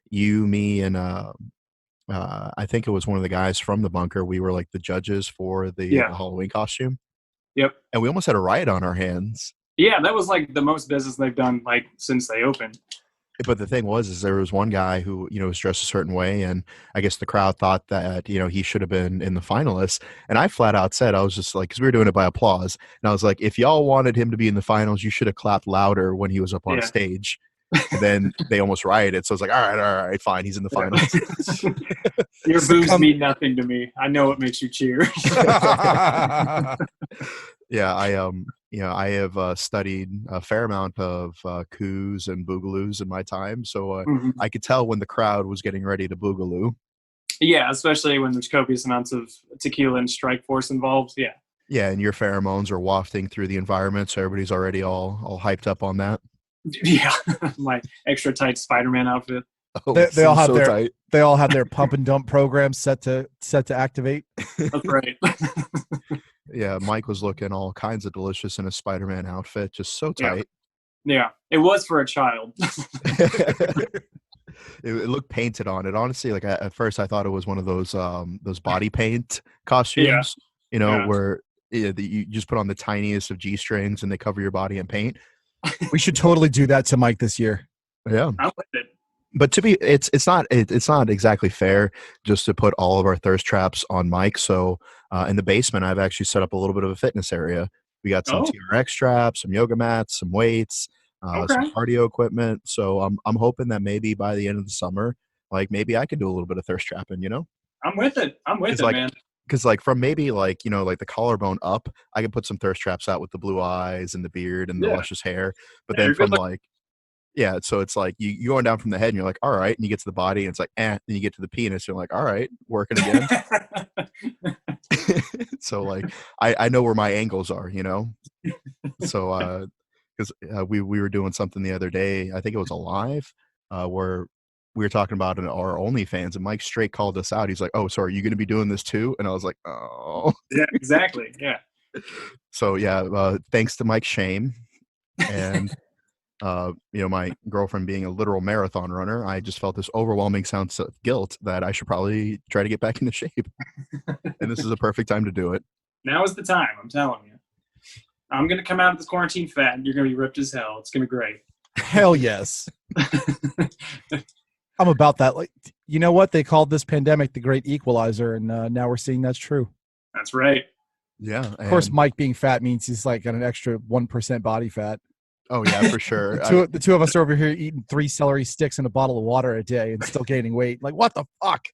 B: You, me, and I think it was one of the guys from the bunker. We were like the judges for the Halloween costume.
C: Yep.
B: And we almost had a riot on our hands.
C: Yeah, that was like the most business they've done like since they opened.
B: But the thing was there was one guy who, was dressed a certain way, and I guess the crowd thought that, he should have been in the finalists. And I flat out said, I was just like, because we were doing it by applause, and I was like, if y'all wanted him to be in the finals, you should have clapped louder when he was up on stage. And then they almost rioted. So I was like, all right, fine, he's in the finals.
C: Your boos mean nothing to me. I know it makes you cheer.
B: Yeah, I have studied a fair amount of coups and boogaloos in my time, so I could tell when the crowd was getting ready to boogaloo.
C: Yeah, especially when there's copious amounts of tequila and Strikeforce involved. Yeah.
B: Yeah, and your pheromones are wafting through the environment, so everybody's already all hyped up on that.
C: Yeah, my extra tight Spider-Man outfit.
B: Oh,
A: they all have
B: tight.
A: They all have their pump and dump programs set to activate.
C: That's right.
B: Yeah, Mike was looking all kinds of delicious in a Spider-Man outfit, just so tight.
C: Yeah, it was for a child.
B: It looked painted on it. Honestly, like at first I thought it was one of those body paint costumes, where you just put on the tiniest of G-strings and they cover your body in paint.
A: We should totally do that to Mike this year.
B: Yeah.
C: I'm with it.
B: But it's not exactly fair just to put all of our thirst traps on Mike. So in the basement, I've actually set up a little bit of a fitness area. We got some TRX straps, some yoga mats, some weights, some cardio equipment. So I'm hoping that maybe by the end of the summer, like maybe I could do a little bit of thirst trapping.
C: I'm with it. Man.
B: Because like from maybe like like the collarbone up, I can put some thirst traps out with the blue eyes and the beard and the luscious hair. But then from like. Yeah, so it's like you going down from the head and you're like, all right, and you get to the body and it's like, then you get to the penis, you're like, all right, working again. So like, I know where my angles are, So because we were doing something the other day, I think it was a live, where we were talking about in our OnlyFans, and Mike straight called us out. He's like, "Oh, sorry, are you going to be doing this too?" And I was like, "Oh."
C: Yeah, exactly. Yeah.
B: So yeah, thanks to Mike's shame and my girlfriend being a literal marathon runner, I just felt this overwhelming sense of guilt that I should probably try to get back into shape. And this is a perfect time to do it.
C: Now is the time, I'm telling you. I'm going to come out of this quarantine fat, and you're going to be ripped as hell. It's going to be great.
A: Hell yes. I'm about that. Like, you know what? They called this pandemic the great equalizer, and now we're seeing that's true.
C: That's right.
B: Yeah.
A: Of course, Mike being fat means he's like got an extra 1% body fat.
B: Oh, yeah, for sure.
A: The two of us are over here eating 3 celery sticks and a bottle of water a day and still gaining weight. Like, what the fuck?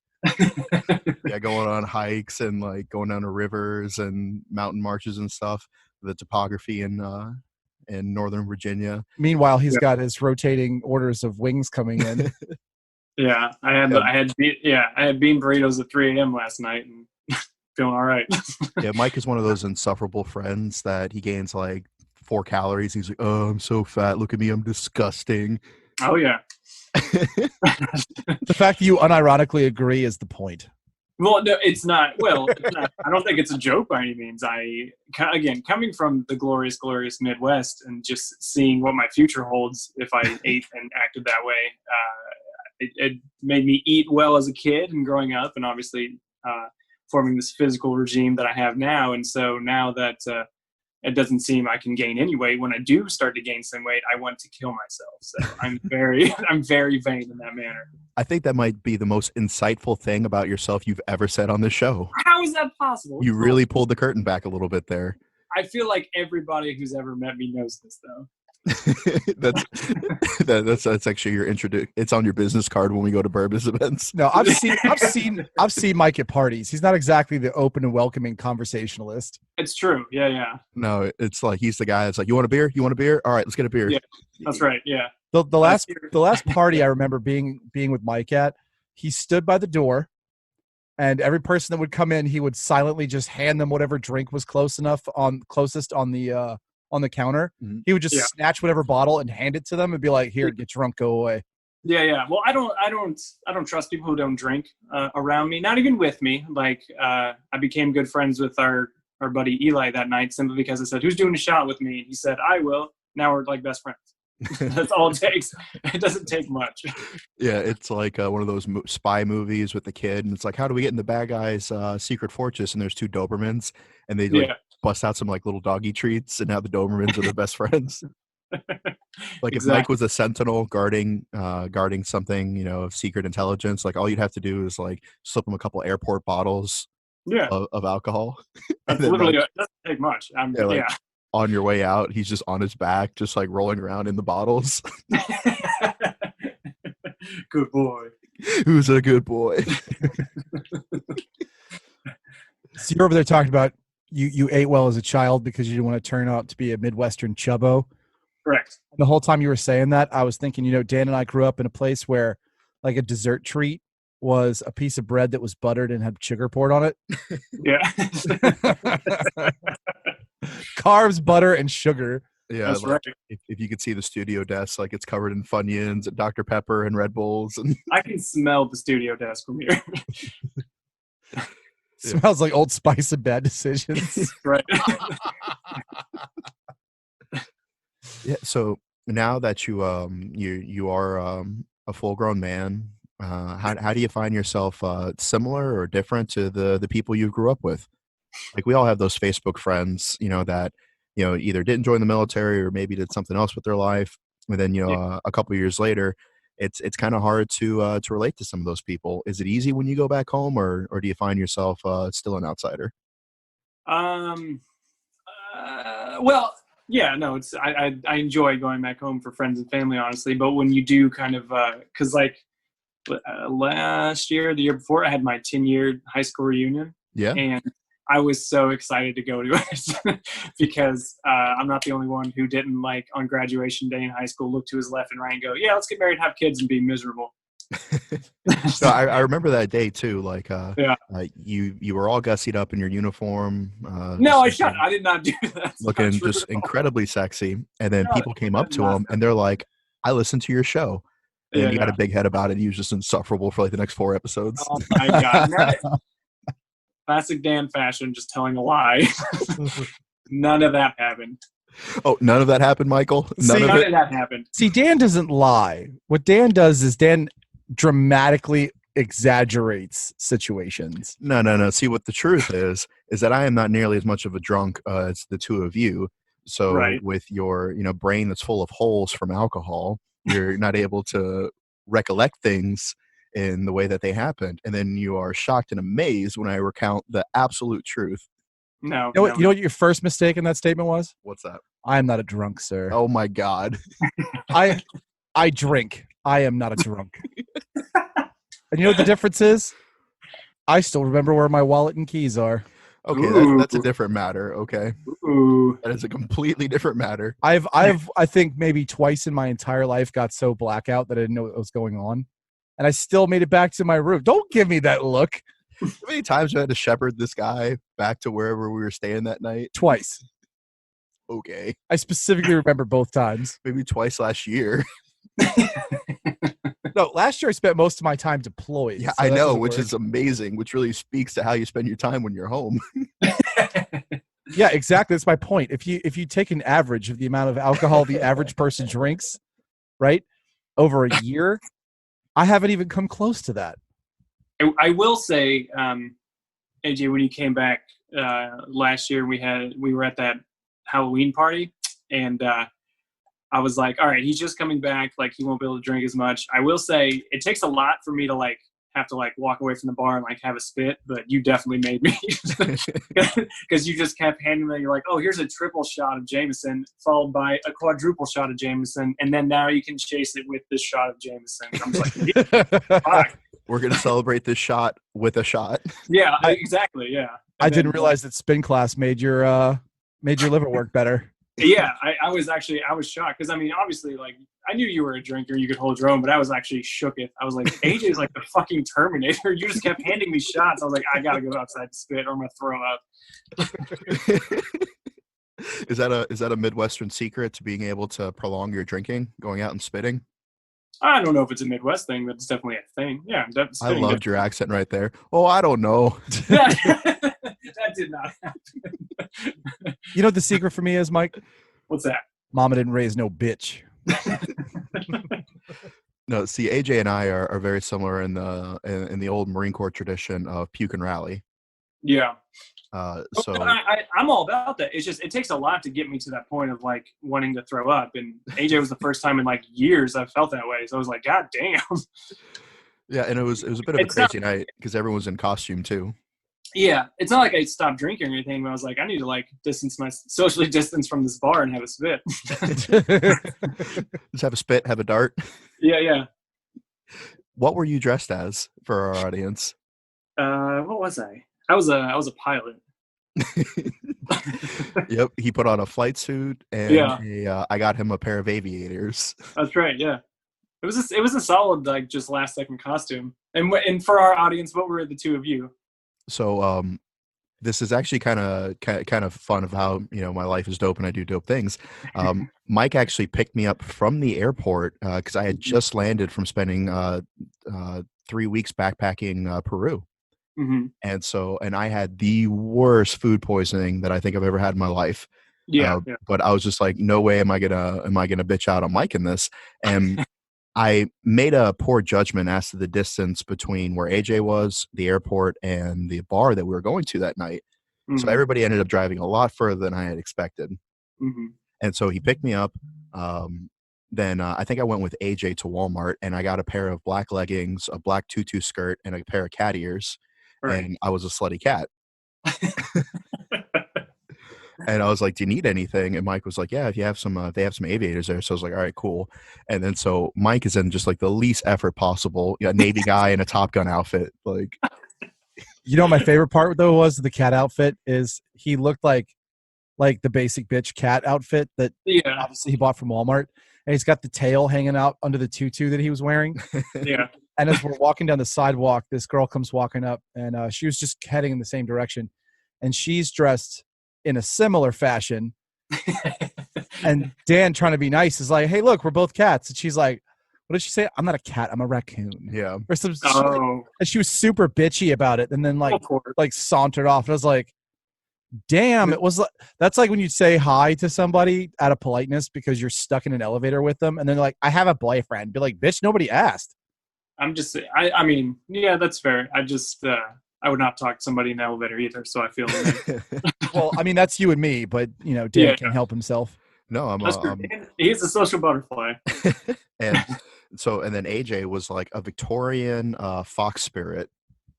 B: Yeah, going on hikes and like going down to rivers and mountain marches and stuff. The topography in Northern Virginia.
A: Meanwhile, he's got his rotating orders of wings coming in.
C: Yeah, I had bean burritos at 3 a.m. last night and feeling all right.
B: Yeah, Mike is one of those insufferable friends that he gains like 4 calories. He's like, "Oh, I'm so fat. Look at me. I'm disgusting."
C: Oh, yeah.
A: The fact that you unironically agree is the point.
C: Well, no, it's not. Well, it's not, I don't think it's a joke by any means. Again, coming from the glorious, glorious Midwest and just seeing what my future holds if I ate and acted that way, it made me eat well as a kid and growing up, and obviously forming this physical regime that I have now. And so now that it doesn't seem I can gain any weight, when I do start to gain some weight, I want to kill myself. So I'm very vain in that manner.
B: I think that might be the most insightful thing about yourself you've ever said on this show.
C: How is that possible?
B: You really pulled the curtain back a little bit there.
C: I feel like everybody who's ever met me knows this, though.
B: that's actually your it's on your business card when we go to Burbs events.
A: No, I've seen Mike at parties. He's not exactly the open and welcoming conversationalist.
C: It's true. Yeah.
B: No, it's like he's the guy that's like, "You want a beer? You want a beer? All right, let's get a beer."
C: Yeah, that's right. Yeah.
A: The last party I remember being with Mike at, he stood by the door, and every person that would come in, he would silently just hand them whatever drink was closest on the counter. Mm-hmm. He would just snatch whatever bottle and hand it to them and be like, "Here, get drunk, go away."
C: Yeah. Well, I don't trust people who don't drink around me. Not even with me. Like I became good friends with our buddy Eli that night simply because I said, "Who's doing a shot with me?" And he said, "I will." Now we're like best friends. That's all it takes. It doesn't take much.
B: Yeah, it's like one of those spy movies with the kid, and it's like, how do we get in the bad guy's secret fortress? And there's 2 Dobermans, and they bust out some like little doggy treats, and now the Dobermans are their best friends. Like if Mike was a sentinel guarding something, of secret intelligence, like all you'd have to do is like slip him a couple airport bottles of alcohol.
C: That's literally it doesn't take much.
B: On your way out, he's just on his back, just like rolling around in the bottles.
C: Good boy.
B: Who's a good boy?
A: So you're over there talking about you ate well as a child because you didn't want to turn out to be a Midwestern chubbo.
C: Correct.
A: The whole time you were saying that, I was thinking, Dan and I grew up in a place where like a dessert treat was a piece of bread that was buttered and had sugar poured on it.
C: Yeah.
A: Carbs, butter, and sugar.
B: Yeah,
C: that's right.
B: If you could see the studio desk, like it's covered in Funyuns and Dr. Pepper and Red Bulls. And
C: I can smell the studio desk from here.
A: Smells like Old Spice and Bad Decisions.
C: Right.
B: Yeah. So now that you are a full grown man, how do you find yourself similar or different to the people you grew up with? Like we all have those Facebook friends, that either didn't join the military or maybe did something else with their life, and then a couple of years later, it's kind of hard to relate to some of those people. Is it easy when you go back home, or do you find yourself still an outsider?
C: Well, yeah, no, it's I enjoy going back home for friends and family, honestly. But when you do kind of, because like last year, the year before, I had my 10-year high school reunion.
B: Yeah.
C: And I was so excited to go to it because I'm not the only one who didn't, like, on graduation day in high school, look to his left and right and go, "Yeah, let's get married, have kids, and be miserable."
B: So I remember that day too. Like, you were all gussied up in your uniform.
C: No, I did not do that.
B: Looking just incredibly sexy. And then people came up to him and they're like, "I listened to your show." And
C: Yeah,
B: you got
C: yeah.
B: a big head about it. He was just insufferable for like the next 4 episodes.
C: Oh my god. Classic Dan fashion, just telling a lie. None of that happened.
B: Oh, none of that happened, Michael? None
C: None
B: of it?
C: of that happened.
A: See, Dan doesn't lie. What Dan does is Dan dramatically exaggerates situations.
B: No. See, what the truth is that I am not nearly as much of a drunk as the two of you. So
C: Right.
B: with your, brain that's full of holes from alcohol, you're not able to recollect things in the way that they happened. And then you are shocked and amazed when I recount the absolute truth.
C: No.
A: You know what your first mistake in that statement was?
B: What's that?
A: I am not a drunk, sir.
B: Oh my God.
A: I drink. I am not a drunk. And you know what the difference is? I still remember where my wallet and keys are.
B: Okay, that's a different matter. Okay.
C: Ooh.
B: That is a completely different matter.
A: I think maybe twice in my entire life got so blackout that I didn't know what was going on. And I still made it back to my room. Don't give me that look.
B: How many times you had to shepherd this guy back to wherever we were staying that night?
A: Twice.
B: Okay.
A: I specifically remember both times.
B: Maybe twice last year.
A: No, last year I spent most of my time deployed.
B: Yeah,
A: so
B: I
A: that
B: know,
A: doesn't
B: which
A: work.
B: is amazing, which really speaks to how you spend your time when you're home.
A: Yeah, exactly. That's my point. If you take an average of the amount of alcohol the average person drinks, right, over a year, I haven't even come close to that.
C: I will say, AJ, when you came back last year, we were at that Halloween party, and I was like, all right, he's just coming back, like he won't be able to drink as much. I will say it takes a lot for me to like have to like walk away from the bar and like have a spit, but you definitely made me, because you just kept handing me, you're like, oh, here's a triple shot of Jameson followed by a quadruple shot of Jameson, and then now you can chase it with this shot of Jameson. I'm just like, yeah, fuck.
B: We're going to celebrate this shot with a shot.
C: Yeah, exactly. Yeah.
A: I didn't realize that spin class made your liver work better.
C: Yeah, I was shocked because I mean, obviously, like I knew you were a drinker, you could hold your own, but I was actually shook. I was like, AJ is like the fucking Terminator. You just kept handing me shots. I was like, I gotta go outside to spit, or I'm gonna throw up.
B: Is that a Midwestern secret to being able to prolong your drinking, going out and spitting?
C: I don't know if it's a Midwest thing, but it's definitely a thing. Yeah,
B: I loved your accent right there. Oh, I don't know.
C: That did not happen.
B: You know what the secret for me is, Mike?
C: What's that?
A: Mama didn't raise no bitch.
B: No, see, AJ and I are very similar in the old Marine Corps tradition of puke and rally.
C: Yeah.
B: So
C: I'm all about that. It's just it takes a lot to get me to that point of like wanting to throw up. And AJ was the first time in like years I felt that way. So I was like, God damn.
B: Yeah, and it was a bit of a crazy night because everyone was in costume too.
C: Yeah, it's not like I stopped drinking or anything, but I was like, I need to like socially distance from this bar and have a spit.
B: Just have a spit, have a dart.
C: Yeah.
B: What were you dressed as for our audience?
C: What was I? I was a pilot.
B: Yep, he put on a flight suit and I got him a pair of aviators.
C: That's right. Yeah, it was a solid like just last second costume. And for our audience, what were the two of you?
B: So this is actually kind of fun of how my life is dope and I do dope things. Mike actually picked me up from the airport because I had just landed from spending 3 weeks backpacking Peru.
C: Mm-hmm.
B: And I had the worst food poisoning that I think I've ever had in my life.
C: Yeah.
B: But I was just like, no way am I gonna bitch out on Mike in this. And I made a poor judgment as to the distance between where AJ was, the airport, and the bar that we were going to that night. Mm-hmm. So everybody ended up driving a lot further than I had expected.
C: Mm-hmm.
B: And so he picked me up. Then I think I went with AJ to Walmart, and I got a pair of black leggings, a black tutu skirt, and a pair of cat ears. Right. And I was a slutty cat. And I was like, do you need anything? And Mike was like, yeah, if you have some, they have some aviators there. So I was like, all right, cool. And then so Mike is in just like the least effort possible. Navy guy in a Top Gun outfit. Like,
A: my favorite part though was the cat outfit is he looked like the basic bitch cat outfit that obviously he bought from Walmart. And he's got the tail hanging out under the tutu that he was wearing.
C: Yeah.
A: And as we're walking down the sidewalk, this girl comes walking up, and she was just heading in the same direction. And she's dressed in a similar fashion. And Dan, trying to be nice, is like, hey, look, we're both cats. And she's like, what did she say? I'm not a cat, I'm a raccoon.
B: Yeah.
A: Or some shit.
C: Oh,
A: And she was super bitchy about it, and then
C: of course.
A: like sauntered off. And I was like, damn, it was like, that's like when you say hi to somebody out of politeness because you're stuck in an elevator with them, and then they're like, I have a boyfriend. Be like, bitch, nobody asked.
C: I'm just, I mean, yeah, that's fair. I just, I would not talk to somebody in the elevator either, so I feel
A: Well, I mean, that's you and me, but you know, Dan can't help himself.
B: No,
C: he's a social butterfly.
B: and then AJ was like a Victorian fox spirit,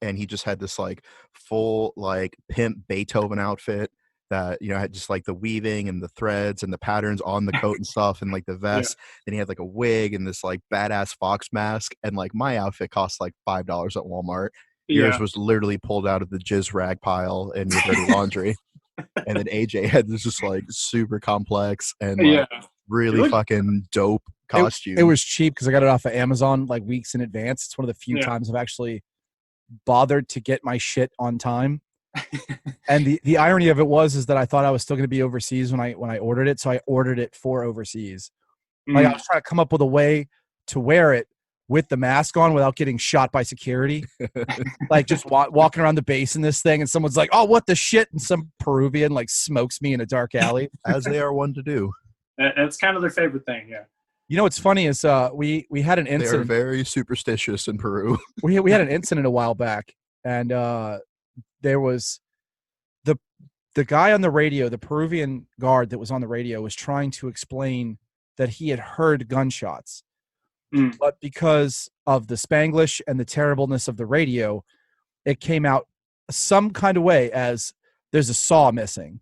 B: and he just had this like full like pimp Beethoven outfit that, you know, had just like the weaving and the threads and the patterns on the coat and stuff, and like the vest. Then he had like a wig and this like badass fox mask, and like my outfit cost like $5 at Walmart. Yours was literally pulled out of the jizz rag pile in your dirty laundry. And then AJ had this just like super complex and like really fucking dope costume.
A: It was cheap because I got it off of Amazon like weeks in advance. It's one of the few times I've actually bothered to get my shit on time. And the irony of it is that I thought I was still going to be overseas when I ordered it, so I ordered it for overseas. Like I was trying to come up with a way to wear it with the mask on without getting shot by security. Like just walking around the base in this thing, and someone's like, oh, what the shit? And some Peruvian like smokes me in a dark alley.
B: As they are one to do.
C: It's kind of their favorite thing,
A: You know what's funny is we had an incident.
B: They're very superstitious in Peru.
A: we had an incident a while back, and there was the guy on the radio, the Peruvian guard that was on the radio, was trying to explain that he had heard gunshots. But because of the Spanglish and the terribleness of the radio, it came out some kind of way as there's a saw missing.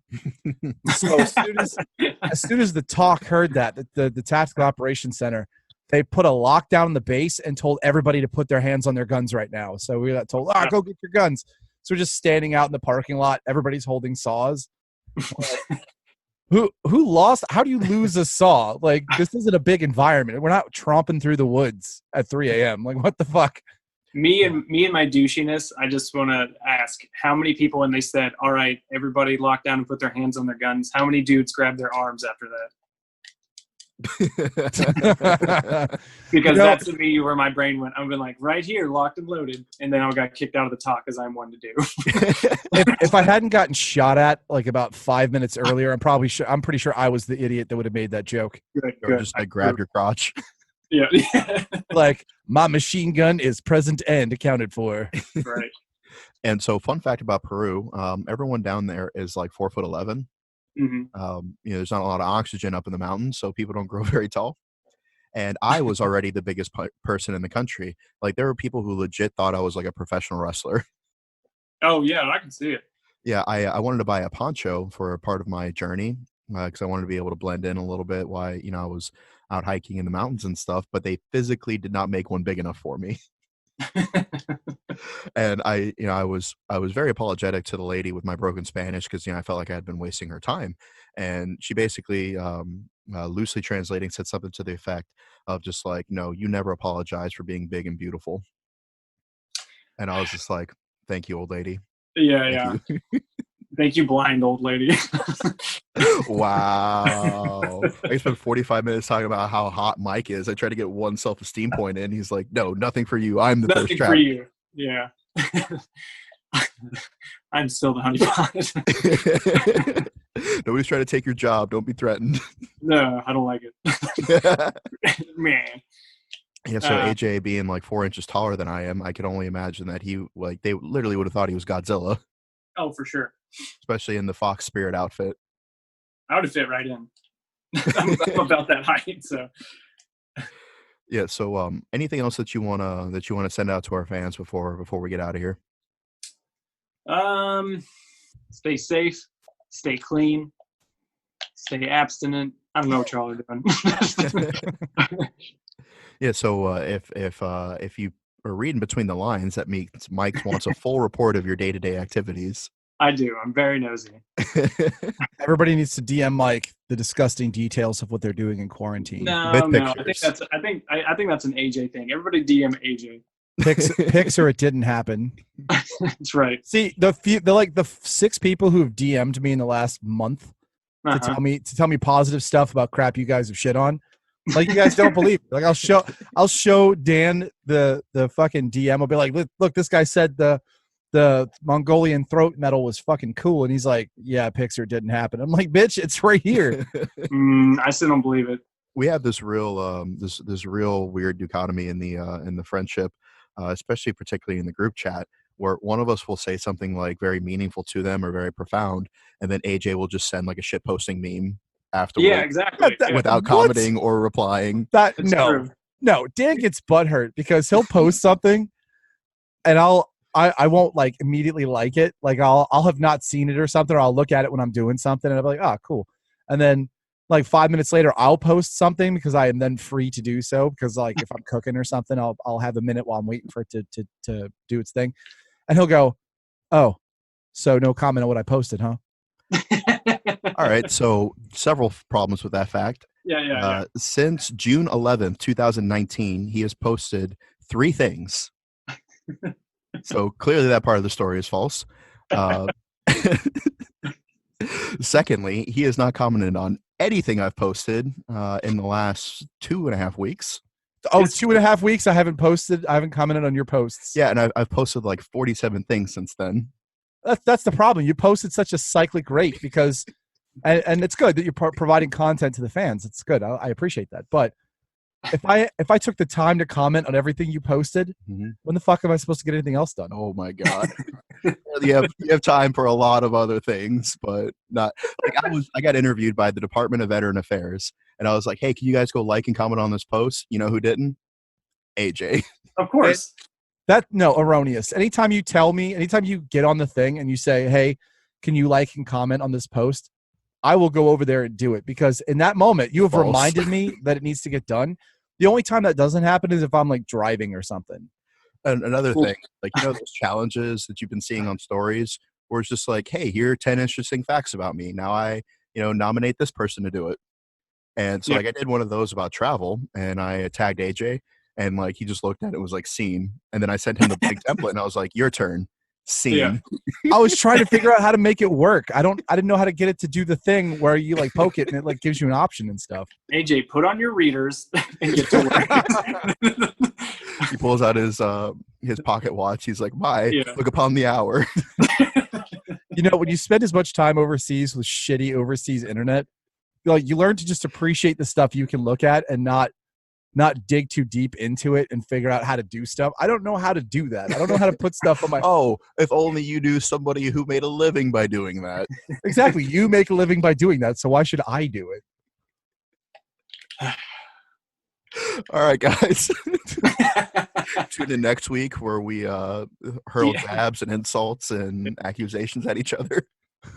A: So as soon as the talk heard that, the Tactical Operations Center, they put a lockdown on the base and told everybody to put their hands on their guns right now. So we got told, go get your guns. So we're just standing out in the parking lot. Everybody's holding saws. Who lost? How do you lose a saw? Like, this isn't a big environment. We're not tromping through the woods at 3 a.m. Like, what the fuck?
C: Me and my douchiness, I just want to ask how many people, when they said, all right, everybody lock down and put their hands on their guns, how many dudes grabbed their arms after that? Because that's to me where my brain went. I've been like, right here, locked and loaded, and then I got kicked out of the talk as I'm one to do.
A: if I hadn't gotten shot at like about 5 minutes earlier, I'm pretty sure I was the idiot that would have made that joke.
C: Good.
B: Just like grabbed your crotch.
C: Yeah.
A: Like, my machine gun is present and accounted for.
C: Right.
B: And so, fun fact about Peru, everyone down there is like 4'11". There's not a lot of oxygen up in the mountains, so people don't grow very tall. And I was already the biggest person in the country. Like, there were people who legit thought I was like a professional wrestler.
C: Oh yeah, I can see it.
B: Yeah, I wanted to buy a poncho for a part of my journey because I wanted to be able to blend in a little bit while I was out hiking in the mountains and stuff. But they physically did not make one big enough for me. And I was very apologetic to the lady with my broken Spanish because I felt like I had been wasting her time, and she basically loosely translating said something to the effect of just like, no, you never apologize for being big and beautiful. And I was just like, thank you, old lady.
C: Yeah. Thank you, blind old lady.
B: Wow. I spent 45 minutes talking about how hot Mike is. I tried to get one self-esteem point in. He's like, no, nothing for you. I'm the thirst trap.
C: Nothing for you. Yeah. I'm still the honeypot.
B: Nobody's trying to take your job. Don't be threatened.
C: No, I don't like it. Man.
B: Yeah, so AJ being like 4 inches taller than I am, I could only imagine that they literally would have thought he was Godzilla.
C: Oh, for sure.
B: Especially in the fox spirit outfit.
C: I would have fit right in. I'm about that height, so.
B: Yeah. So, anything else that you wanna send out to our fans before we get out of here?
C: Stay safe, stay clean, stay abstinent. I don't know what y'all are doing.
B: Yeah. So, if you are reading between the lines, that means Mike wants a full report of your day-to-day activities.
C: I do. I'm very nosy.
A: Everybody needs to DM Mike the disgusting details of what they're doing in quarantine.
C: No. I think that's an AJ thing. Everybody DM AJ.
A: Pics or it didn't happen.
C: That's right.
A: See, the 6 people who have DM'd me in the last month to tell me positive stuff about crap you guys have shit on. Like you guys don't believe. Like I'll show Dan the fucking DM. I'll be like, look, this guy said the Mongolian throat metal was fucking cool, and he's like, yeah, Pixar didn't happen. I'm like, bitch, it's right here.
C: I still don't believe it.
B: We have this real this real weird dichotomy in the friendship, especially particularly in the group chat, where one of us will say something like very meaningful to them or very profound, and then AJ will just send like a shit posting meme afterwards.
C: Yeah, exactly.
B: Without commenting or replying.
C: It's true.
A: No, Dan gets butthurt because he'll post something and I won't like immediately like it. Like I'll have not seen it or something, or I'll look at it when I'm doing something and I'll be like, oh, cool. And then like 5 minutes later, I'll post something because I am then free to do so. Because like if I'm cooking or something, I'll have a minute while I'm waiting for it to do its thing. And he'll go, oh, so no comment on what I posted, huh?
B: All right. So several problems with that fact.
C: Yeah.
B: Since June 11th, 2019, he has posted 3 things. So clearly that part of the story is false. Secondly, he has not commented on anything I've posted in the last 2.5 weeks.
A: Oh, 2.5 weeks I haven't posted. I haven't commented on your posts.
B: Yeah, and I've posted like 47 things since then.
A: That's the problem. You posted such a cyclic rate because, and it's good that you're providing content to the fans. It's good. I appreciate that. But if I took the time to comment on everything you posted, when the fuck am I supposed to get anything else done?
B: Oh my god. you have time for a lot of other things, but not like I got interviewed by the Department of Veteran Affairs, and I was like, hey, can you guys go like and comment on this post? You know who didn't? AJ.
C: Of course.
A: Erroneous. Anytime you get on the thing and you say, hey, can you like and comment on this post? I will go over there and do it because in that moment you have reminded me that it needs to get done. The only time that doesn't happen is if I'm like driving or something.
B: And another thing, like, you know, those challenges that you've been seeing on stories where it's just like, hey, here are 10 interesting facts about me. Now I, nominate this person to do it. And so like I did one of those about travel and I tagged AJ and like he just looked at it and was like scene. And then I sent him the big template and I was like, your turn. Scene.
C: Yeah.
A: I was trying to figure out how to make it work. I didn't know how to get it to do the thing where you like poke it and it like gives you an option and stuff.
C: AJ, put on your readers and get to work.
B: He pulls out his pocket watch. He's like, bye, look upon the hour.
A: When you spend as much time overseas with shitty overseas internet, like you learn to just appreciate the stuff you can look at and not dig too deep into it and figure out how to do stuff. I don't know how to do that. I don't know how to put stuff on my...
B: Oh, if only you knew somebody who made a living by doing that.
A: Exactly. You make a living by doing that, so why should I do it?
B: All right, guys. Tune in next week where we hurl jabs and insults and accusations at each other.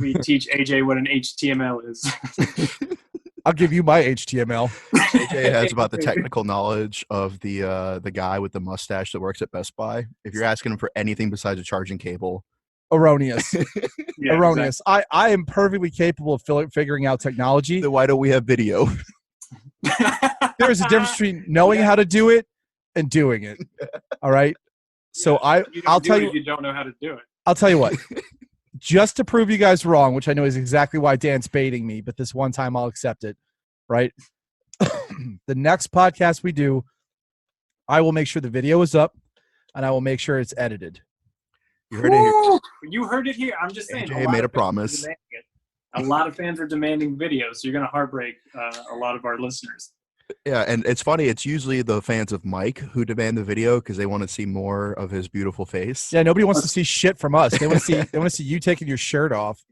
C: We teach AJ what an HTML is.
A: I'll give you my HTML.
B: AJ has about the technical knowledge of the guy with the mustache that works at Best Buy. If you're asking him for anything besides a charging cable,
A: erroneous. Erroneous.
C: Exactly.
A: I am perfectly capable of figuring out technology.
B: Then why don't we have video?
A: There is a difference between knowing how to do it and doing it. All right. So I'll tell you.
C: You don't know how to do it.
A: I'll tell you what. Just to prove you guys wrong, which I know is exactly why Dan's baiting me, but this one time I'll accept it, right? The next podcast we do, I will make sure the video is up, and I will make sure it's edited.
B: You heard it here.
C: You heard it here. I'm just saying.
B: AJ made a promise.
C: A lot of fans are demanding videos, so you're going to heartbreak a lot of our listeners.
B: Yeah, and it's funny. It's usually the fans of Mike who demand the video because they want to see more of his beautiful face.
A: Yeah, nobody wants to see shit from us. They want to see you taking your shirt off.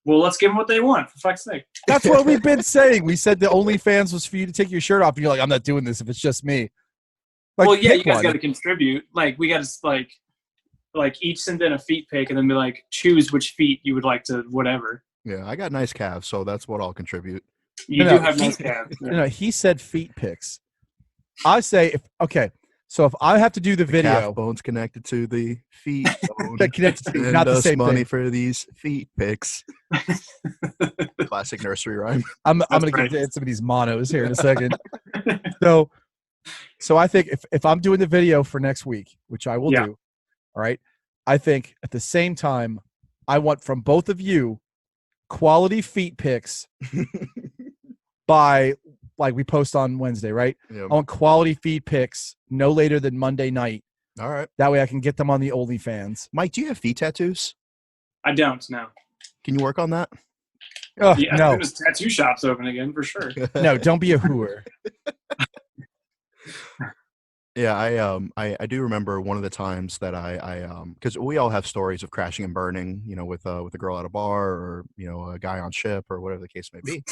C: Well, let's give them what they want, for fuck's sake.
A: That's what we've been saying. We said the OnlyFans was for you to take your shirt off, and you're like, I'm not doing this if it's just me. Like,
C: well, yeah, you guys got to contribute. Like, we got to like each send in a feet pic, and then be like, choose which feet you would like to whatever.
B: Yeah, I got nice calves, so that's what I'll contribute.
C: You do have nice calves. Yeah.
A: He said feet pics. I say so if I have to do the video,
B: calf bone's connected to the feet bone.
A: That connected to not the same
B: money
A: thing.
B: For these feet pics. Classic nursery rhyme.
A: I'm gonna get into some of these monos here in a second. So I think if I'm doing the video for next week, which I will do, all right, I think at the same time I want from both of you quality feet pics by like we post on Wednesday, right?
B: Yeah.
A: I want quality feed pics no later than Monday night.
B: All right.
A: That way I can get them on the OnlyFans.
B: Mike, do you have feet tattoos?
C: I don't know.
B: Can you work on that?
A: Oh,
C: Yeah,
A: no.
C: as soon as tattoo shops open again, for sure.
A: No, don't be a hooer.
B: Yeah, I do remember one of the times that I because we all have stories of crashing and burning, you know, with a girl at a bar or, you know, a guy on ship or whatever the case may be.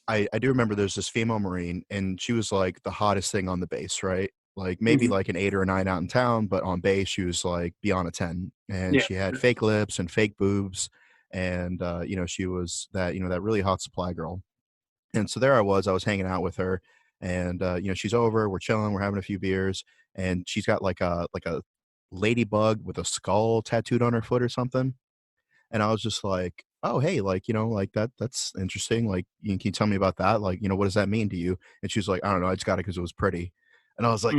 B: I do remember there's this female Marine, and she was like the hottest thing on the base, right? Like maybe like an 8 or a 9 out in town, but on base she was like beyond a 10, and she had fake lips and fake boobs, and you know, she was that, you know, that really hot supply girl. And so there I was hanging out with her, and you know, she's over, we're chilling, we're having a few beers, and she's got like a ladybug with a skull tattooed on her foot or something. And I was just like, oh, hey, like, you know, like that's interesting. Like, can you tell me about that? Like, you know, what does that mean to you? And she was like, I don't know, I just got it because it was pretty. And I was like,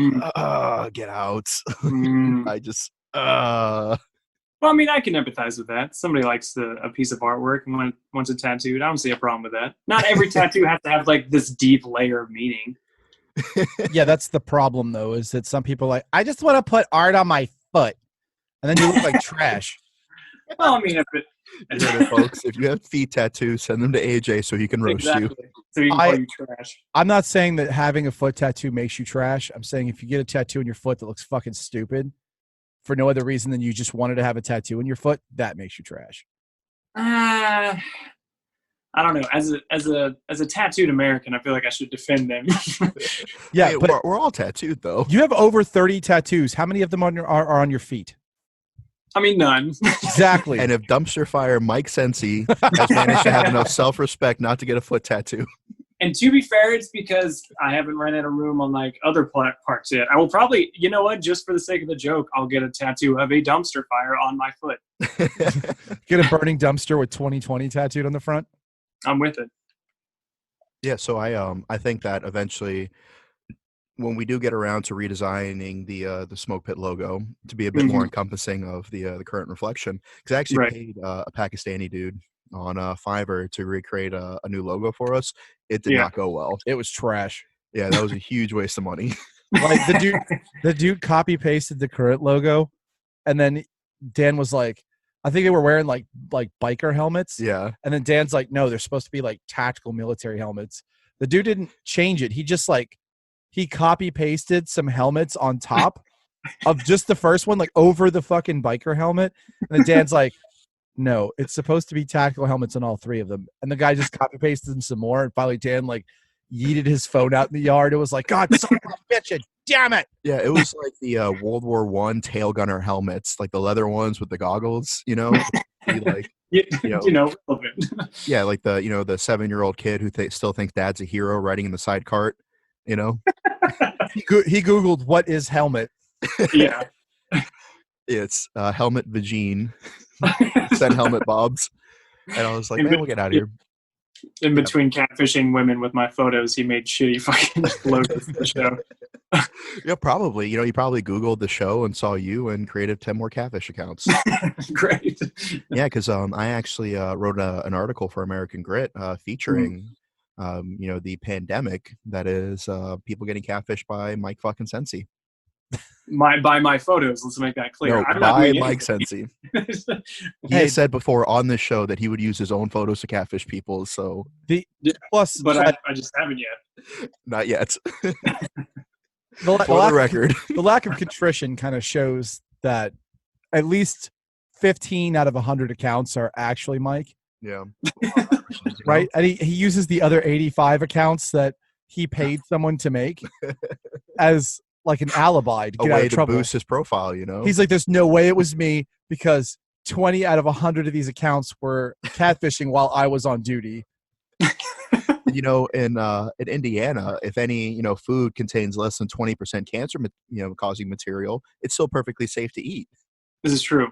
B: get out. I just
C: Well, I mean, I can empathize with that. Somebody likes a piece of artwork and wants it tattooed. I don't see a problem with that. Not every tattoo has to have like this deep layer of meaning.
A: Yeah, that's the problem though, is that some people are like, I just want to put art on my foot. And then you look like trash.
C: Well, I mean,
B: you heard it, folks. If you have feet tattoos, send them to AJ so he can roast you.
C: So he can call you trash.
A: I'm not saying that having a foot tattoo makes you trash. I'm saying if you get a tattoo on your foot that looks fucking stupid for no other reason than you just wanted to have a tattoo in your foot, that makes you trash.
C: I don't know. As a tattooed American, I feel like I should defend them.
A: Yeah,
B: hey,
A: but
B: we're all tattooed though.
A: You have over 30 tattoos. How many of them are on your feet?
C: I mean, none.
A: Exactly.
B: And if dumpster fire Mike Sensi has managed to have enough self-respect not to get a foot tattoo.
C: And to be fair, it's because I haven't ran out of room on like other parts yet. I will probably, you know what, just for the sake of the joke, I'll get a tattoo of a dumpster fire on my foot.
A: Get a burning dumpster with 2020 tattooed on the front.
C: I'm with it.
B: Yeah, so I think that eventually, when we do get around to redesigning the Smoke Pit logo to be a bit more encompassing of the current reflection, because I actually paid a Pakistani dude on Fiverr to recreate a new logo for us. It did not go well.
A: It was trash.
B: Yeah, that was a huge waste of money.
A: Like the dude copy pasted the current logo, and then Dan was like, I think they were wearing like biker helmets.
B: Yeah.
A: And then Dan's like, no, they're supposed to be like tactical military helmets. The dude didn't change it. He just like, he copy pasted some helmets on top of just the first one, like over the fucking biker helmet. And then Dan's like, no, it's supposed to be tactical helmets on all three of them. And the guy just copy pasted them some more. And finally Dan like yeeted his phone out in the yard. It was like, God, son of a bitch, damn it.
B: Yeah, it was like the World War I tail gunner helmets, like the leather ones with the goggles, you know? Like,
C: relevant.
B: Yeah, like the 7-year-old kid who still thinks dad's a hero riding in the side cart, you know?
A: He Googled, what is helmet?
C: Yeah.
B: It's helmet vagine. Send helmet bobs. And I was like, man, we'll get out of here.
C: In between catfishing women with my photos, he made shitty fucking logos for the show.
B: Yeah, probably. You know, he probably Googled the show and saw you and created 10 more catfish accounts.
C: Great.
B: Yeah, because I actually wrote an article for American Grit featuring, the pandemic that is people getting catfished by Mike fucking Sensi.
C: By my photos, let's make that clear.
B: No,
C: I'm
B: by
C: not
B: Mike Sensi. He has said before on this show that he would use his own photos to catfish people. So
A: plus,
C: but I just haven't yet.
B: Not yet.
A: For
B: the record,
A: the lack of contrition kind of shows that at least 15 out of 100 accounts are actually Mike.
B: Yeah.
A: Right, and he uses the other 85 accounts that he paid someone to make as like an alibi to get out of trouble.
B: Boost his profile, you know.
A: He's like, there's no way it was me because 20 out of 100 of these accounts were catfishing while I was on duty.
B: You know, in Indiana, if any food contains less than 20% cancer causing material, it's still perfectly safe to eat.
C: This is true.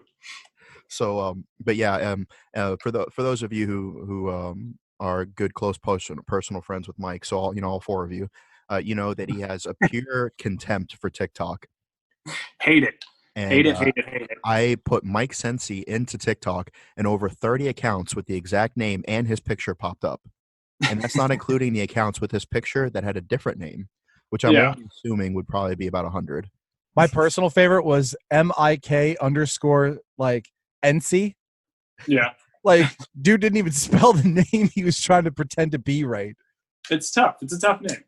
B: So but yeah, for those of you who are good close personal friends with Mike, so all 4 of you, you know that he has a pure contempt for TikTok.
C: Hate it.
B: And,
C: hate it.
B: I put Mike Sensi into TikTok, and over 30 accounts with the exact name and his picture popped up. And that's not including the accounts with his picture that had a different name, which I'm
C: Yeah.
B: only assuming would probably be about 100.
A: My personal favorite was MIK _ like NC.
C: Yeah.
A: Like, dude didn't even spell the name he was trying to pretend to be right.
C: It's tough. It's a tough name.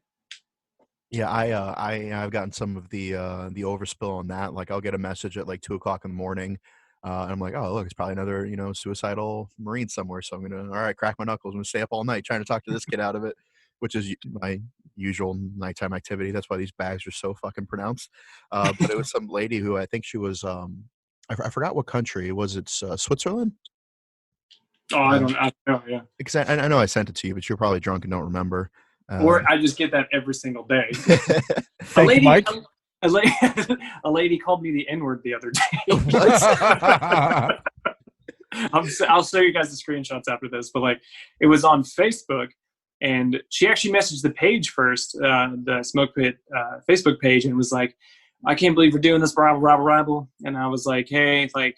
B: Yeah, I've gotten some of the overspill on that. Like, I'll get a message at like 2:00 in the morning, and I'm like, oh look, it's probably another suicidal Marine somewhere. So I'm gonna crack my knuckles. I'm gonna stay up all night trying to talk to this kid out of it, which is my usual nighttime activity. That's why these bags are so fucking pronounced. But it was some lady who I think she was I forgot what country was. It Switzerland?
C: Oh, I don't know. Yeah.
B: Because I know I sent it to you, but you're probably drunk and don't remember.
C: Or I just get that every single day.
A: Thank you, Mike.
C: A lady called me the N-word the other day. I'll show you guys the screenshots after this, but like it was on Facebook, and she actually messaged the page first, the Smoke Pit Facebook page, and was like, "I can't believe we're doing this, rabble." And I was like, "Hey, like,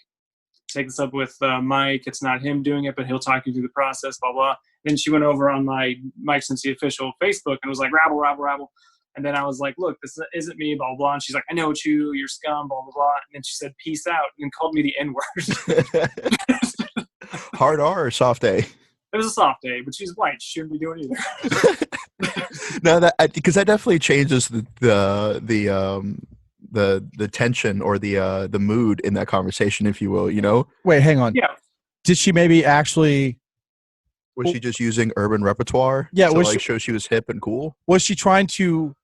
C: take this up with Mike. It's not him doing it, but he'll talk you through the process, blah, blah." Then she went over on my Mike Cincy official Facebook and was like, rabble. And then I was like, look, this isn't me, blah, blah. And she's like, I know it's you, you're scum, blah, blah, blah. And then she said, peace out, and called me the N-word.
B: Hard R or soft A?
C: It was a soft A, but she's white. She shouldn't be doing either.
B: No, because that definitely changes the tension or the mood in that conversation, if you will.
A: Wait, hang on.
C: Yeah.
A: Did she maybe actually?
B: Was she just using urban repertoire?
A: Yeah,
B: to show she was hip and cool?
A: Was she trying to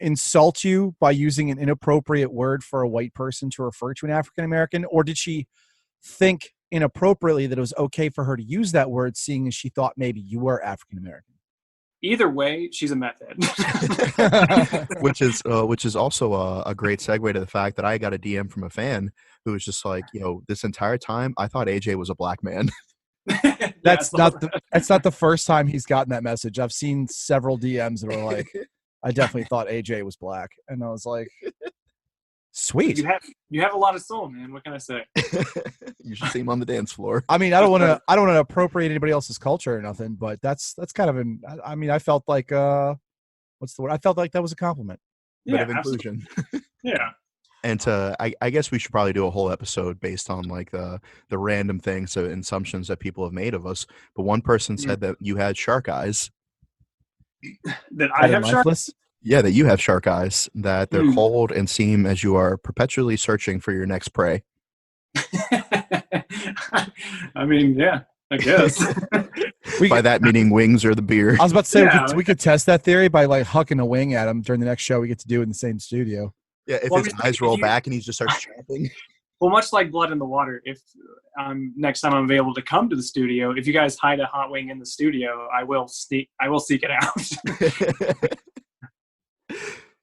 A: insult you by using an inappropriate word for a white person to refer to an African American, or did she think inappropriately that it was okay for her to use that word, seeing as she thought maybe you were African American?
C: Either way, she's a meth head.
B: which is also a great segue to the fact that I got a DM from a fan who was just like, this entire time I thought AJ was a black man.
A: That's not the first time he's gotten that message. I've seen several DMs that are like, I definitely thought AJ was black, and I was like, sweet.
C: You have a lot of soul, man. What can I say?
B: You should see him on the dance floor.
A: I mean, I don't want to appropriate anybody else's culture or nothing, but that's kind of I felt like what's the word? I felt like that was a compliment.
B: Bit of inclusion.
C: Yeah.
B: And I guess we should probably do a whole episode based on like the random things and assumptions that people have made of us. But one person said that you had shark eyes.
C: That I have shark eyes?
B: Yeah, that you have shark eyes, that they're cold and seem as you are perpetually searching for your next prey.
C: I mean, yeah, I guess.
B: By that meaning wings or the beer.
A: I was about to say we could test that theory by like hucking a wing at him during the next show we get to do in the same studio.
B: Yeah, if his eyes roll back and he just starts chomping.
C: Well, much like Blood in the Water, if next time I'm available to come to the studio, if you guys hide a hot wing in the studio, I will seek it out.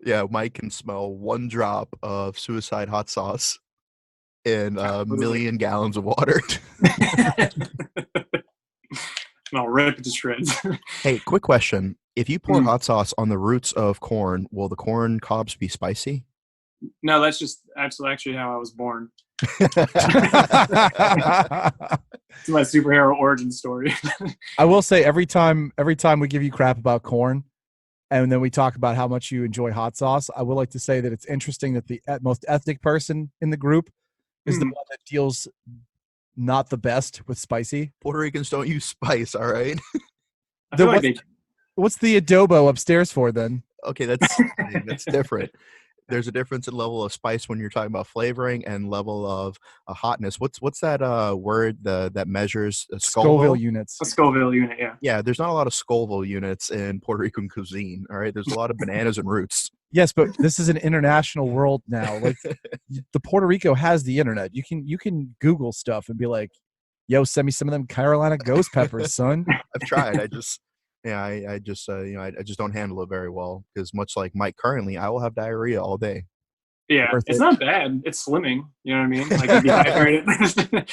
B: Yeah, Mike can smell one drop of suicide hot sauce in a million gallons of water.
C: I'll rip it to shreds.
B: Hey, quick question. If you pour hot sauce on the roots of corn, will the corn cobs be spicy?
C: No, that's actually how I was born. It's my superhero origin story.
A: I will say every time we give you crap about corn, and then we talk about how much you enjoy hot sauce, I would like to say that it's interesting that the most ethnic person in the group is the one that deals not the best with spicy.
B: Puerto Ricans don't use spice, all right?
A: What's the adobo upstairs for then?
B: Okay, that's different. There's a difference in level of spice when you're talking about flavoring and level of hotness. What's that word that measures
A: Scoville units?
C: A Scoville unit, yeah.
B: Yeah, there's not a lot of Scoville units in Puerto Rican cuisine. All right, there's a lot of bananas and roots.
A: Yes, but this is an international world now. Like the Puerto Rico has the internet. You can Google stuff and be like, "Yo, send me some of them Carolina ghost peppers, son."
B: I've tried. I just don't handle it very well because much like Mike currently, I will have diarrhea all day.
C: Yeah, it's not bad. It's slimming. You know what I mean? Like if you hydrate it.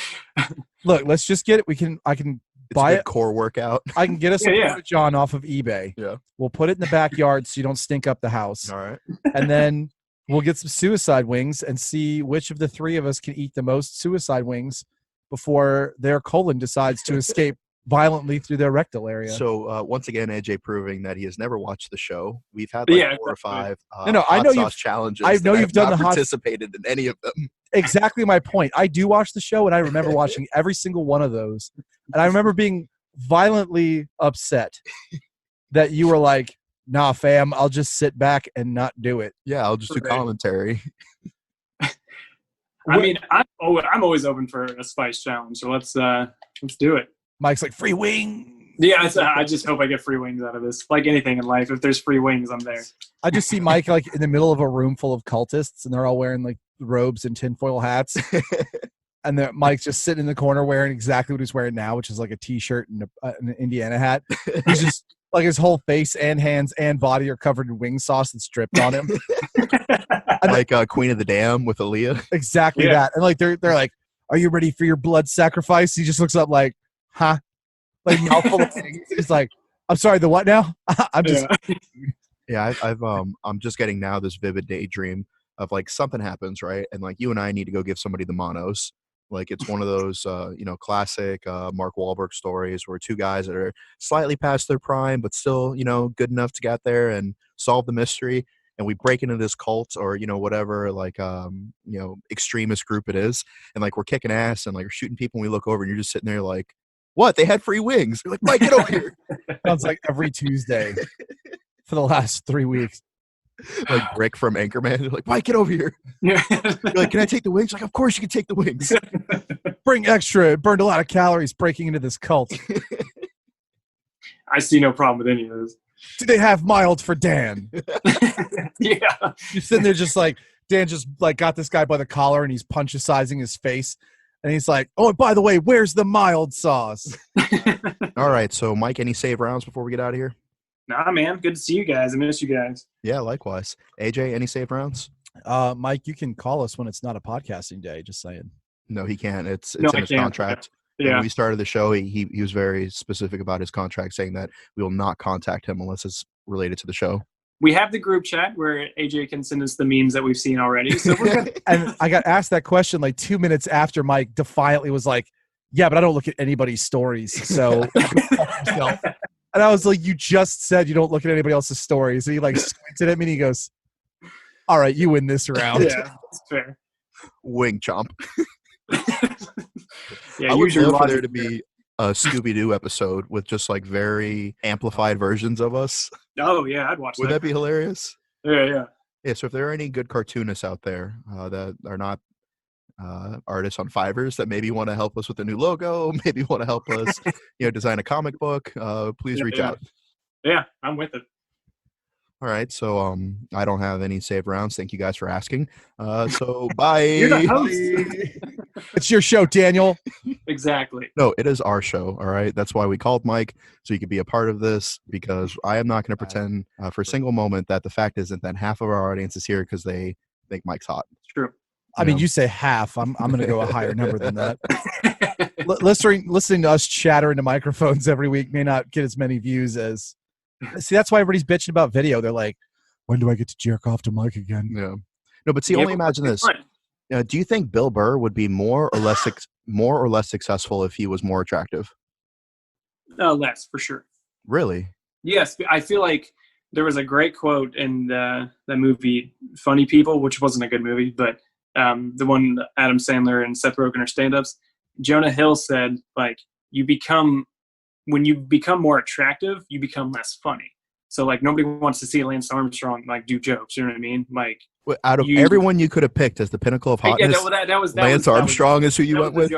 A: Look, let's just get it. I can buy it.
B: Core workout.
A: I can get us a John off of eBay.
B: Yeah.
A: We'll put it in the backyard so you don't stink up the house.
B: All right.
A: And then we'll get some suicide wings and see which of the three of us can eat the most suicide wings before their colon decides to escape violently through their rectal area.
B: So once again, AJ proving that he has never watched the show. We've had like 4 or 5
A: No, I know
B: hot sauce challenges.
A: I know you've done
B: not
A: the
B: participated in any of them.
A: Exactly my point. I do watch the show, and I remember watching every single one of those. And I remember being violently upset that you were like, nah, fam, I'll just sit back and not do it.
B: Yeah, I'll just do commentary.
C: I mean, I'm always open for a spice challenge, so let's do it.
A: Mike's like, free wing.
C: Yeah, I just hope I get free wings out of this. Like anything in life, if there's free wings, I'm there.
A: I just see Mike like in the middle of a room full of cultists, and they're all wearing like robes and tinfoil hats. And then Mike's just sitting in the corner wearing exactly what he's wearing now, which is like a T-shirt and an Indiana hat. He's just like his whole face and hands and body are covered in wing sauce that's dripped on him.
B: Like Queen of the Dam with Aaliyah.
A: Exactly that. And like they're like, are you ready for your blood sacrifice? He just looks up like, huh? Like mouthful of things. He's like, I'm sorry, the what now? I'm just
B: I'm just getting now this vivid daydream of like something happens, right? And like you and I need to go give somebody the monos. Like it's one of those classic Mark Wahlberg stories where 2 guys that are slightly past their prime but still, good enough to get there and solve the mystery. And we break into this cult or, whatever, like, extremist group it is. And like, we're kicking ass and like, we're shooting people. And we look over and you're just sitting there like, what? They had free wings. You're like, Mike, get over here.
A: Sounds like every Tuesday for the last 3 weeks.
B: Like Rick from Anchorman. You're like, Mike, get over here.
C: Yeah.
B: You're like, can I take the wings? Like, of course you can take the wings.
A: Bring extra. It burned a lot of calories breaking into this cult.
C: I see no problem with any of this.
A: Do they have mild for Dan?
C: Yeah.
A: You're sitting there just like, Dan just like got this guy by the collar and he's punch-sizing his face. And he's like, oh, and by the way, where's the mild sauce?
B: All right. So, Mike, any save rounds before we get out of here?
C: Nah, man. Good to see you guys. I miss you guys.
B: Yeah, likewise. AJ, any save rounds?
A: Mike, you can call us when it's not a podcasting day. Just saying.
B: No, he can't. It's in his contract.
C: Yeah.
B: When we started the show, he was very specific about his contract, saying that we will not contact him unless it's related to the show.
C: We have the group chat where AJ can send us the memes that we've seen already. So we're good.
A: And I got asked that question like 2 minutes after Mike defiantly was like, yeah, but I don't look at anybody's stories. So go fuck yourself. And I was like, you just said you don't look at anybody else's stories. And he like squinted at me and he goes, all right, you win this round.
C: Yeah, that's fair.
B: Wing chomp.
C: Yeah,
B: I would love for there to be a Scooby-Doo episode with just like very amplified versions of us.
C: Oh, yeah, I'd watch that.
B: Would that be hilarious?
C: Yeah.
B: Yeah, so if there are any good cartoonists out there that are not artists on Fivers that maybe want to help us with a new logo, maybe want to help us, design a comic book, please reach out.
C: Yeah, I'm with it.
B: All right, so I don't have any save rounds. Thank you guys for asking. So bye.
C: You're the host.
A: It's your show, Daniel.
C: Exactly.
B: No, it is our show. All right, that's why we called Mike, so you could be a part of this. Because I am not going to pretend for a single moment that the fact isn't that half of our audience is here because they think Mike's hot.
C: It's true.
A: I mean, you say half. I'm going to go a higher number than that. Listening to us chatter into microphones every week may not get as many views as. See, that's why everybody's bitching about video. They're like, when do I get to jerk off to Mike again?
B: Yeah. No, but see, only imagine this. Do you think Bill Burr would be more or less successful if he was more attractive?
C: Less, for sure.
B: Really?
C: Yes. I feel like there was a great quote in the movie Funny People, which wasn't a good movie, but the one Adam Sandler and Seth Rogen are stand-ups. Jonah Hill said, like, when you become more attractive, you become less funny. So like nobody wants to see Lance Armstrong like do jokes. You know what I mean? Like
B: out of everyone you could have picked as the pinnacle of hotness, Lance Armstrong is who you went with.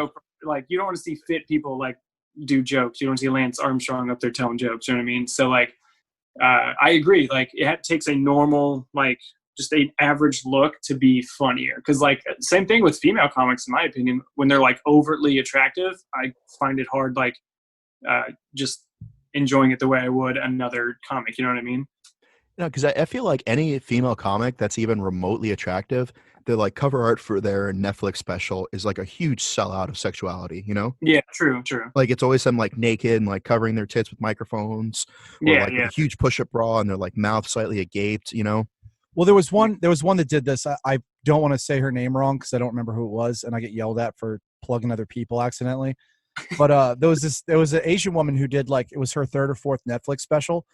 C: Like you don't want to see fit people like do jokes. You don't want to see Lance Armstrong up there telling jokes. You know what I mean? So like I agree. Like it takes a normal like just an average look to be funnier. Because like same thing with female comics, in my opinion, when they're like overtly attractive, I find it hard like. Just enjoying it the way I would another comic. You know what I mean?
B: No, because I feel like any female comic that's even remotely attractive, the like cover art for their Netflix special is like a huge sellout of sexuality,
C: Yeah, true.
B: Like it's always them like naked and like covering their tits with microphones, or a huge push-up bra and their like mouth slightly agaped,
A: Well, there was one that did this. I don't want to say her name wrong because I don't remember who it was, and I get yelled at for plugging other people accidentally. But there was an Asian woman who did like, it was her 3rd or 4th Netflix special,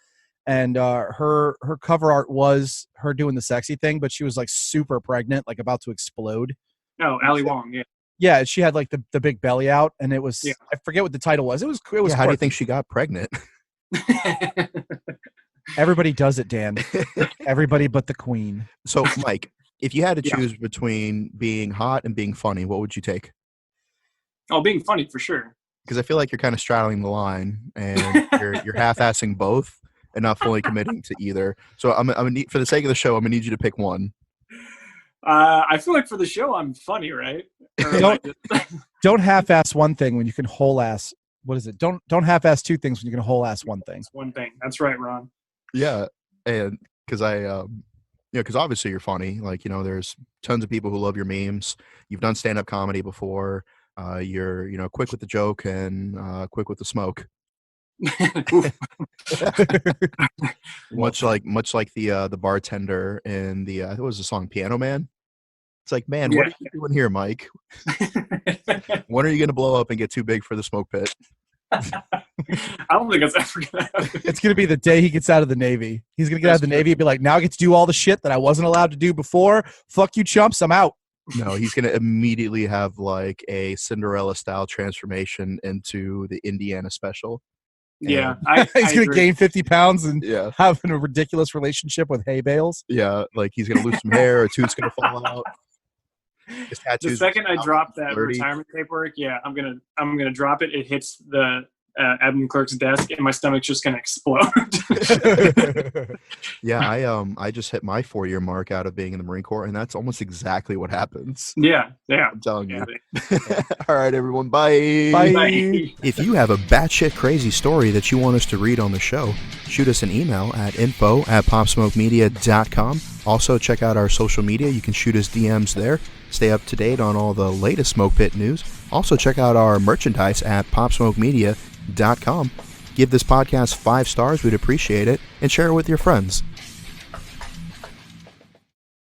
A: and her cover art was her doing the sexy thing, but she was like super pregnant, like about to explode.
C: Oh, Ali Wong, yeah.
A: Yeah, she had like the big belly out, and it was, I forget what the title was. It was
B: Yeah, how do you think she got pregnant?
A: Everybody does it, Dan. Everybody but the queen.
B: So, Mike, if you had to choose between being hot and being funny, what would you take?
C: Oh, being funny for sure.
B: Because I feel like you're kind of straddling the line, and you're half-assing both and not fully committing to either. So I'm gonna need, for the sake of the show, I'm gonna need you to pick one.
C: I feel like for the show, I'm funny, right?
A: Don't half-ass one thing when you can whole-ass. What is it? Don't half-ass two things when you can whole-ass one thing.
C: One thing. That's right, Ron.
B: Yeah, and because because obviously you're funny. Like, there's tons of people who love your memes. You've done stand-up comedy before. You're quick with the joke and quick with the smoke. much like the bartender in the what was the song Piano Man? It's like, man, what are you doing here, Mike? When are you going to blow up and get too big for the smoke pit?
C: I don't think that's ever gonna happen.
A: It's gonna be the day he gets out of the Navy. He's gonna get out of the Navy and be like, now I get to do all the shit that I wasn't allowed to do before. Fuck you, chumps, I'm out.
B: No, he's gonna immediately have like a Cinderella style transformation into the Indiana special.
C: Yeah,
A: he's gonna gain 50 pounds and
B: Yeah.
A: have a ridiculous relationship with hay bales.
B: Yeah, like he's gonna lose some hair, a tooth's gonna fall out. His tattoos.
C: The second I drop that retirement paperwork, I'm gonna drop it. It hits the admin clerk's desk, and my stomach's just gonna explode.
B: Yeah, I just hit my 4-year mark out of being in the Marine Corps, and that's almost exactly what happens.
C: Yeah.
B: I'm telling you. All right, everyone, bye.
A: Bye.
B: If you have a batshit crazy story that you want us to read on the show, shoot us an email at info@popsmokemedia.com. Also, check out our social media. You can shoot us DMs there. Stay up to date on all the latest Smoke Pit news. Also, check out our merchandise at popsmokemedia.com. Give this podcast 5 stars. We'd appreciate it. And share it with your friends.